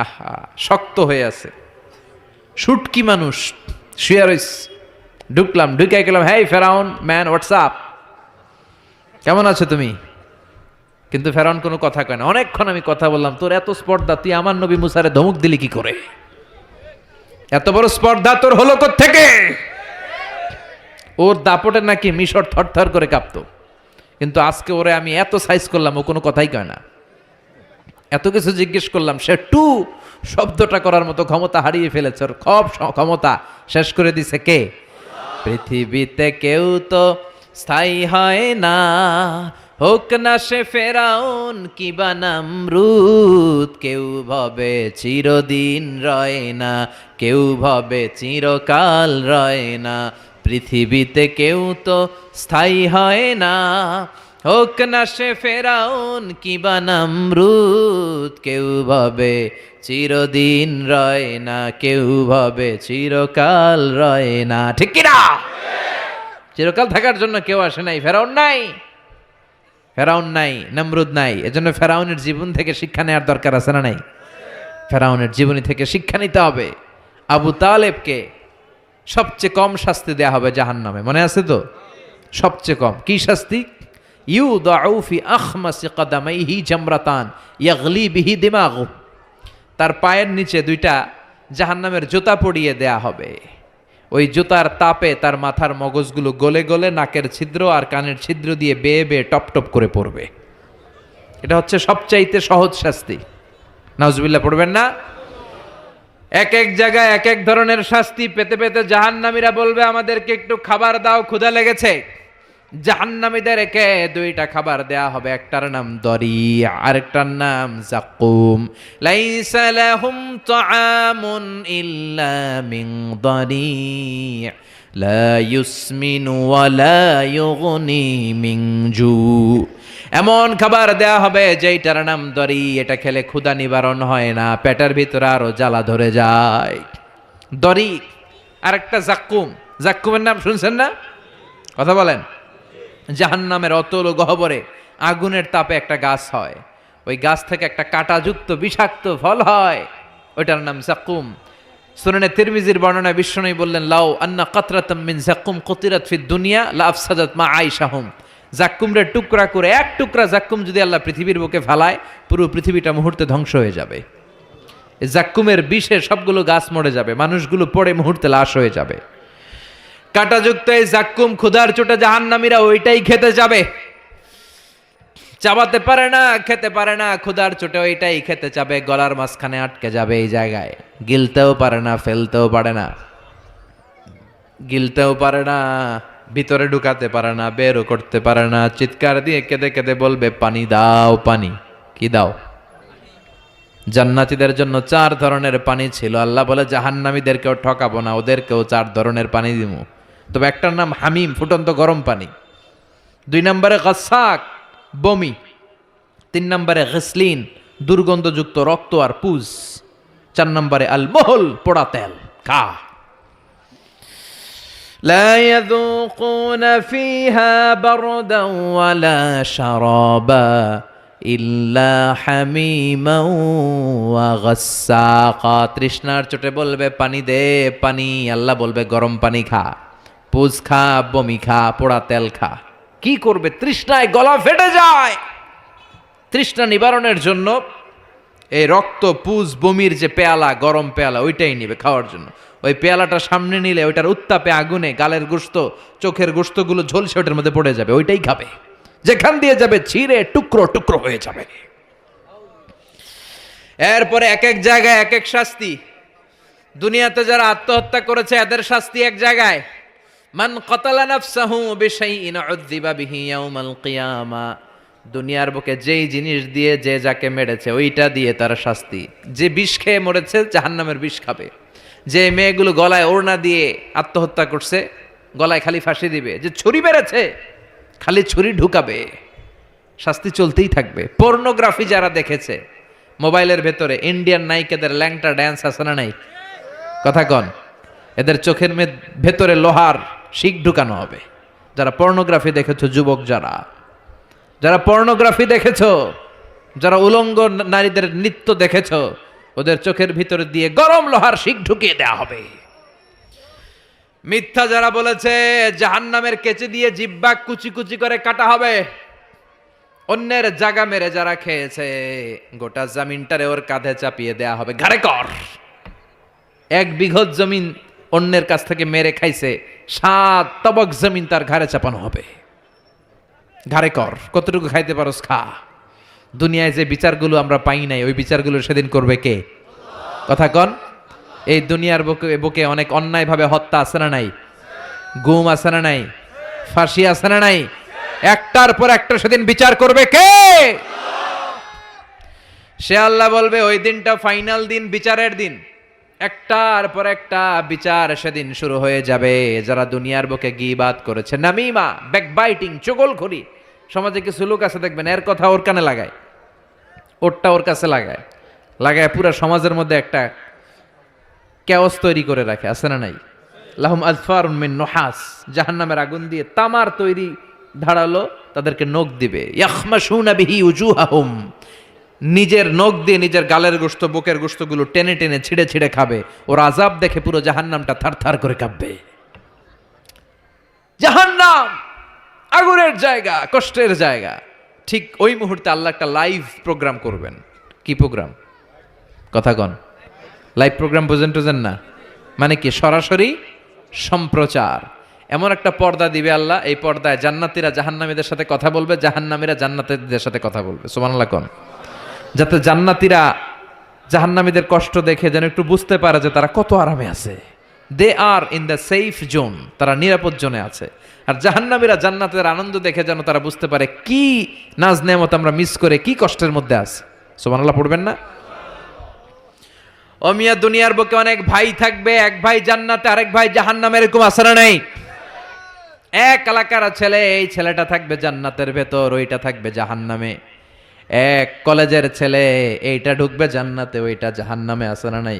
আহা, শক্ত হয়ে আছে, শুটকি মানুষ শুয়ে রয়েছে। ঢুকলাম, ঢুকে গেলাম, হেই ফেরাউন ম্যান, হোয়াটসঅ্যাপ, কেমন আছো তুমি? কিন্তু ফেরাউন কোনো কথা কয় না। অনেকক্ষণ আমি কথা বললাম, তোর এত স্পর্ধা, তুই আমার নবী মুসারে ধমক দিলি কি করে? এত বড় স্পর্ধা তোর হলো কোত্থেকে? ওর দাপটে নাকি মিশর থরথর করে কাঁপতো, কিন্তু আজকে ওরে আমি এত সাইজ করলাম, ও কোনো কথাই কয় না। এত কিছু জিজ্ঞেস করলাম, সে টু শব্দটা করার মতো ক্ষমতা হারিয়ে ফেলেছে। ওর সব ক্ষমতা শেষ করে দিছে কে? পৃথিবীতে কেউ তো স্থায়ী হয় না, হোক না সে ফেরাউন কিবা নমরুদ। কেউ ভাবে চিরদিন রয় না, কেউ ভাবে চিরকাল রয় না। পৃথিবীতে কেউ তো স্থায়ী হয় না, হোক না সে ফেরাউন কিবা নমরুদ। কেউ ভাবে চিরদিন রয় না, কেউ ভাবে চিরকাল রয় না। ঠিক কিনা? চিরকাল থাকার জন্য কেউ আসে নাই। ফেরাউন নাই, ফেরাউন নাই, নমরুদ নাই। এজন্য ফেরাউনের জীবন থেকে শিক্ষা নেওয়ার দরকার আছে না নাই? ফেরাউনের জীবনী থেকে শিক্ষা নিতে হবে। আবু তালেবকে সবচেয়ে কম শাস্তি দেয়া হবে জাহান্নামে, মনে আছে তো? সবচেয়ে কম কি শাস্তি? ইউদাউ ফি আখমাসি কদামাইহি জামরাতান ইয়াগলি বিহি দিমাগু। তার পায়ের নিচে দুইটা জাহান্নামের জুতা পরিয়ে দেয়া হবে। ওই জুতার তাপে তার মাথার মগজগুলো গলে গলে নাকের ছিদ্র আর কানের ছিদ্র দিয়ে বেয়ে বেয়ে টপ টপ করে পড়বে। এটা হচ্ছে সবচাইতে সহজ শাস্তি। নাউজুবিল্লাহ পড়বেন না? এক এক জায়গায় এক এক ধরনের শাস্তি পেতে পেতে জাহান্নামীরা বলবে, আমাদেরকে একটু খাবার দাও, ক্ষুধা লেগেছে। জাহান্নামীদেরকে দুইটা খাবার দেয়া হবে, একটার নাম দরি, আরেকটার নাম জাকুম। লাইসা লাহুম তাআমুন ইল্লা মিন দরি লা ইউসমিনু ওয়া লা ইউগনি মিন জু। এমন খাবার দেয়া হবে যেইটার নাম দরি, এটা খেলে ক্ষুধা নিবারণ হয় না, পেটের ভিতরে আরো জ্বালা ধরে যায়। দরি। আরেকটা জাক্কুম। জাক্কুমের নাম শুনছেন না? কথা বলেন। জাহান্নামের অতল গহ্বরে আগুনের তাপে একটা গাছ হয়, ওই গাছ থেকে একটা কাঁটাযুক্ত বিষাক্ত ফল হয়, ওইটার নাম জাক্কুম। সুনানে তিরমিজির বর্ণনায় বিশ্বনবী বললেন, লাউ আন্না কাতরাতাম মিন জাক্কুম কুতিরাত ফিদ দুনিয়া লা আফসাদাত মা আইশাহুম। জাক্কুমরে টুকরা করে, এক টুকরা জাক্কুম যদি আল্লাহ পৃথিবীর বুকে ফেলায়, পুরো পৃথিবীটা মুহূর্তে ধ্বংস হয়ে যাবে। এই জাক্কুমের বিষে সবগুলো গাছ মরে যাবে, মানুষগুলো পড়ে মুহূর্তে লাশ হয়ে যাবে। কাঁটাযুক্ত এই জাক্কুম ক্ষুধার চোটে জাহান্নামীরা ওইটাই খেতে যাবে। চাবাতে পারে না, খেতে পারে না, ক্ষুধার চোটে ওইটাই খেতে যাবে, গলার মাঝখানে আটকে যাবে এই জায়গায়। গিলতেও পারে না, ফেলতেও পারে না, গিলতেও পারে না, ভিতরে ঢুকাতে পারে না, বেরও করতে পারে না। চিৎকার দিয়ে কেঁদে কেঁদে বলবে, পানি দাও, পানি। কি দাও? জান্নাতীদের জন্য 4 ধরনের পানি ছিল। আল্লাহ বলে জাহান্নামীদেরকেও ঠকাবো না, ওদেরকেও 4 ধরনের পানি দিমু। তবে একটার নাম হামিম, ফুটন্ত গরম পানি। 2 নম্বরে গাসাক, বমি। 3 নম্বরে গিসলিন, দুর্গন্ধযুক্ত রক্ত আর পুজ। 4 নম্বরে আল মহল, পোড়া তেল। খা। لا يذوقون فيها بردا ولا شرابا ইল্লা হামিমাও ওয়া গাসসাকা। তৃষ্ণার চোটে বলবে পানি দে পানি, আল্লাহ বলবে গরম পানি খা, পুজ খা, বমি খা, পোড়া তেল খা। কি করবে? তৃষ্ণায় গলা ফেটে যায়। তৃষ্ণা নিবারণের জন্য এই রক্ত, পুজ, বমির যে পেয়ালা, গরম পেয়ালা, ওইটাই নিবে খাওয়ার জন্য। ওই পেয়ালাটা সামনে নিলে ওইটার উত্তাপে আগুনে গালের গোশত, চোখের গোশতগুলো ঝলসে ওটার মধ্যে পড়ে যাবে, ওইটাই খাবে। যেখান দিয়ে যাবে ছিঁড়ে টুকরো টুকরো হয়ে যাবে। এরপরে এক এক জায়গায় এক এক শাস্তি। দুনিয়াতে যারা আত্মহত্যা করেছে এদের শাস্তি এক জায়গায়। মান কাতালা নাফসাহু বিশাইইন উযযিবা বিহি ইয়াউমাল কিয়ামা। দুনিয়ার বুকে যেই জিনিস দিয়ে যে যাকে মেরেছে ওইটা দিয়ে তার শাস্তি। যে বিষ খেয়ে মরেছে জাহান্নামের বিষ খাবে। যে মেয়েগুলো গলায় ওড়না দিয়ে আত্মহত্যা করছে গলায় খালি ফাঁসি দিবে। যে ছুরি মেরেছে খালি ছুরি ঢুকাবে। শাস্তি চলতেই থাকবে। পর্নোগ্রাফি যারা দেখেছে মোবাইলের ভেতরে, ইন্ডিয়ান নায়িকাদের ল্যাংটা ড্যান্স আছে না নাই? কথা কন। এদের চোখের ভেতরে লোহার শিক ঢুকানো হবে। যারা পর্নোগ্রাফি দেখেছো, যুবক যারা পর্নোগ্রাফি দেখেছো, যারা উলঙ্গ নারীদের নৃত্য দেখেছো, ওদের চোখের ভিতরে দিয়ে গরম লোহার শিক ঢুকিয়ে দেওয়া হবে। মিথ্যা যারা বলেছে জাহান্নামের কেচি দিয়ে জিহ্বা কুচি কুচি করে কাটা হবে। অন্যের জায়গা মেরে যারা খেয়েছে গোটা জমিনটারে ওর কাঁধে চাপিয়ে দেয়া হবে। ঘাড়ে কর। 1 বিঘত জমিন অন্যের কাছ থেকে মেরে খাইছে, 7 তবক জমিন তার ঘাড়ে চাপানো হবে। ঘাড়ে কর, কতটুকু খাইতে পারোস খা। দুনিয়ায় যে বিচারগুলো আমরা পাই নাই ওই বিচারগুলো সেদিন করবে কে? কথা কন। এই দুনিয়ার বুকে অনেক অন্যায়ভাবে হত্যা আছে না নাই? গুম আছে না নাই? ফাঁসি আছে না নাই? একটার পর একটা সেদিন বিচার করবে কে? সে আল্লাহ বলবে ওই দিনটা ফাইনাল দিন, বিচারের দিন। একটার পর একটা বিচার সেদিন শুরু হয়ে যাবে। যারা দুনিয়ার বুকে গীবাত করেছে, নামিমা, ব্যাকবাইটিং, চগলখড়ি। সমাজে কিছু লোক আছে দেখবেন এর কথা ওর কানে লাগায়, ওরটা ওর কাছে লাগায় পুরো সমাজের মধ্যে একটা ক্যাওস তৈরি করে রাখে, আছে না নাই? লাহুম আযফারুন মিন নুহাস। জাহান্নামের আগুন দিয়ে তামার তৈরি ধারালো তাদেরকে নখ দিবে। ইয়াখমাশুনা বিহি উজুহাহুম। নিজের নখ দিয়ে নিজের গালের গোশত, বুকের গোশতগুলো টেনে টেনে ছিঁড়ে ছিঁড়ে খাবে। ওর আযাব দেখে পুরো জাহান্নামটা থারথার করে কাঁপবে। জাহান্নাম আগুনের জায়গা, কষ্টের জায়গা। ঠিক ওই মুহূর্তে আল্লাহ একটা লাইভ প্রোগ্রাম করবেন। কি প্রোগ্রাম? কথা কন। লাইভ প্রোগ্রাম বুঝেন না? মানে কি? সরাসরি সম্প্রচার। এমন একটা পর্দা দিবে আল্লাহ, এই পর্দায় জান্নাতীরা জাহান্নামীদের সাথে কথা বলবে, জাহান্নামীরা জান্নাতীদের সাথে কথা বলবে। সুবহানাল্লাহ কোন। যাতে জান্নাতীরা জাহান্নামীদের কষ্ট দেখে যেন একটু বুঝতে পারে যে তারা কত আরামে আছে। দে আর ইন দ্য সেফ জোন, তারা নিরাপদ জোনে আছে। আর জাহান্নামীরা জান্নাতের আনন্দ দেখে যেন তারা বুঝতে পারে কি নাজ নেয়ামত আমরা মিস করে কি কষ্টের মধ্যে আছি। সুবহানাল্লাহ পড়বেন না? ও মিয়া, দুনিয়ার বুকে অনেক ভাই থাকবে, এক ভাই জান্নাতে আরেক ভাই জাহান্নামে, এরকম আছে না নাই? এক এলাকার ছেলে, এই ছেলেটা থাকবে জান্নাতের ভেতর, ওইটা থাকবে জাহান্নামে। এক কলেজের ছেলে, এইটা ঢুকবে জান্নাতে, ওইটা জাহান্নামে, আছে না নাই?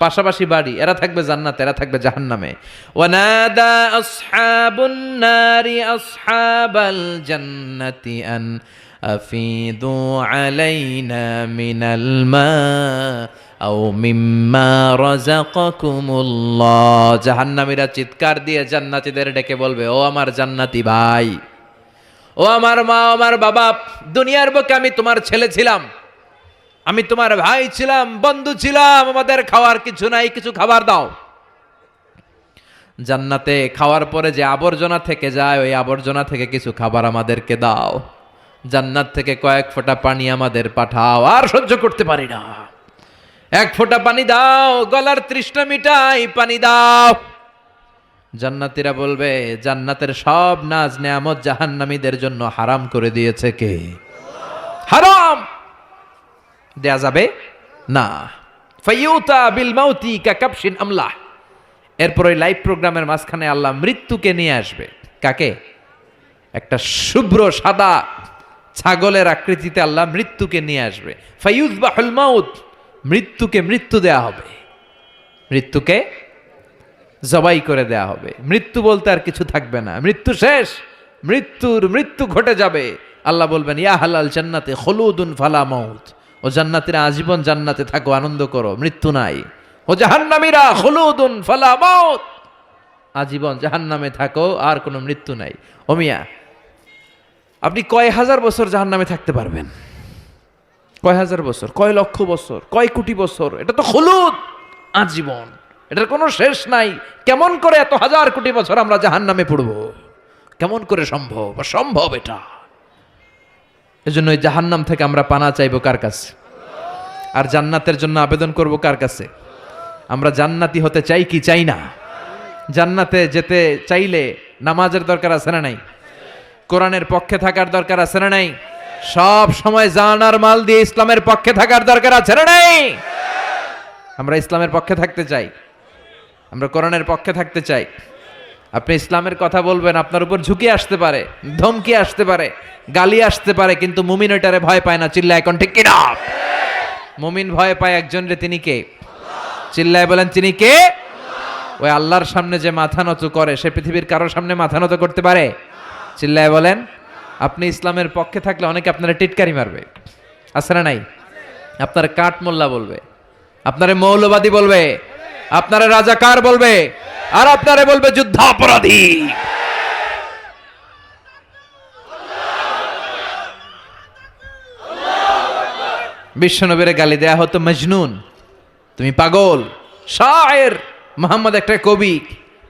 পাশাপাশি বাড়ি, এরা থাকবে জান্নাতে, এরা থাকবে জাহান্নামে। ওয়ানাদা আসহাবুন নারি আসহাবাল জান্নাতি আন আফিদু আলাইনা মিনাল মা আও মিম্মা রাযাকাকুমুল্লাহ। জাহান্নামীরা চিৎকার দিয়ে জান্নাতীদের ডেকে বলবে, ও আমার জান্নাতি ভাই, ও আমার মা, আমার বাবা, দুনিয়ার বুকে আমি তোমার ছেলে ছিলাম, আমি তোমার ভাই ছিলাম, বন্ধু ছিলাম, আমাদের খাওয়ার কিছু নাই, কিছু খাবার দাও। জান্নাতে খাওয়ার পরে যে আবর্জনা থেকে যায় ওই আবর্জনা থেকে কিছু খাবার আমাদেরকে দাও। জান্নাত থেকে কয়েক ফোঁটা পানি আমাদের পাঠাও, আর সহ্য করতে পারি না। 1 ফোঁটা পানি দাও, গলার তৃষ্ণা মিটাই, পানি দাও। জান্নাতীরা বলবে, জান্নাতের সব নাজ নেয়ামত জাহান্নামীদের জন্য হারাম করে দিয়েছে কে? হারাম দেয়া যাবে না। ফাইয়ুতা বিল মাউতি কাকাবশিন আমলাহ। এরপর ওই লাইভ প্রোগ্রামের মাঝখানে আল্লাহ মৃত্যুকে নিয়ে আসবে। কাকে? একটা শুভ্র সাদা ছাগলের আকৃতিতে আল্লাহ মৃত্যুকে নিয়ে আসবে। ফাইয়ুযবাহুল মাউত, মৃত্যুকে মৃত্যু দেয়া হবে, মৃত্যুকে জবাই করে দেয়া হবে। মৃত্যু বলতে আর কিছু থাকবে না, মৃত্যু শেষ, মৃত্যু ঘটে যাবে। আল্লাহ বলবেন ইয়া হালাল জান্নাতে খুলুদুন ফালা মাউত, ও জান্নাতীরা আজীবন জান্নাতে থাকো, আনন্দ করো, মৃত্যু নাই। ও জাহান্নামীরা খুলুদুন ফালা মাউত, আজীবন জাহান্নামে থাকো, আর কোনো মৃত্যু নাই। ও মিয়া, আপনি কয় হাজার বছর জাহান্নামে থাকতে পারবেন? কয় হাজার বছর, কয় লক্ষ বছর, কয় কোটি বছর? এটা তো খুলুদ, আজীবন, এটার কোনো শেষ নাই। কেমন করে এত হাজার কোটি বছর আমরা জাহান্নামে পড়ব? কেমন করে সম্ভব? অসম্ভব এটা। এজন্য এই জাহান্নাম থেকে আমরা পানা চাইবো কার কাছে? আর জান্নাতের জন্য আবেদন করব কার কাছে? আমরা জান্নাতি হতে চাই কি চাই না? জান্নাতে যেতে চাইলে নামাজের দরকার আছে না নাই? কোরআনের পক্ষে থাকার দরকার আছে না নাই? সব সময় জান আর মাল দিয়ে ইসলামের পক্ষে থাকার দরকার আছে না নাই? আমরা ইসলামের পক্ষে থাকতে চাই, আমরা কোরআনের পক্ষে থাকতে চাই। আপনি ইসলামের কথা বলবেন, আপনার উপর ঝুঁকি আসতে পারে, ধমকি আসতে পারে, গালি আসতে পারে, কিন্তু মুমিন ওইটারে ভয় পায় না। চিল্লায় এখন ঠিক কিনা? মুমিন ভয় পায় একজন রে, তিনি কে? চিল্লায় বলেন তিনি কে? ওই আল্লাহর সামনে যে মাথা নত করে, সে পৃথিবীর কারোর সামনে মাথা নত করতে পারে? চিল্লায় বলেন। আপনি ইসলামের পক্ষে থাকলে অনেকে আপনারা টিটকারি মারবে, আছে না নাই? আপনারা কাঠ মোল্লা বলবে, আপনারা মৌলবাদী বলবে, আপনারা রাজাকার বলবে, আর আপনারা বলবে যুদ্ধাপরাধী। বিশ্বনবীর গালি দেয়া হতো মজনুন, তুমি পাগল। শায়ের, মুহাম্মদ একটা কবি।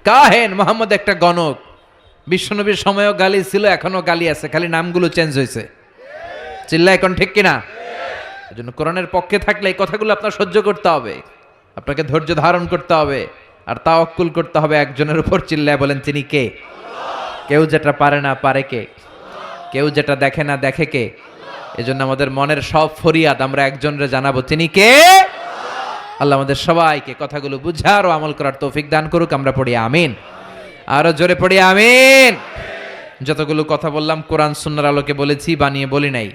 কাহেন, মুহাম্মদ একটা গণক। বিশ্বনবীর সময়ও গালি ছিল, এখনো গালি আছে, খালি নামগুলো চেঞ্জ হয়েছে। চিল্লা এখন ঠিক কিনা? এজন্য কোরআনের পক্ষে থাকলে এই কথাগুলো আপনার সহ্য করতে হবে, আপনাকে ধৈর্য ধারণ করতে হবে, আর তাওয়াক্কুল করতে হবে একজনের উপর। চিল্লায় বলেন তিনি কে? কেউ যেটা পারে না পারে কে? কেউ যেটা দেখে না দেখে কে? এজন্য আমাদের মনের সব ফরিয়াদ আমরা একজনরে জানাবো, তিনি কে? আল্লাহ আমাদের সবাইকে কথাগুলো বুঝার ও আমল করার তৌফিক দান করুক। আমরা পড়ি আমিন। আরো জোরে পড়ি আমিন। যতগুলো কথা বললাম কোরআন সুন্নাহর আলোকে বলেছি, বানিয়ে বলি নাই।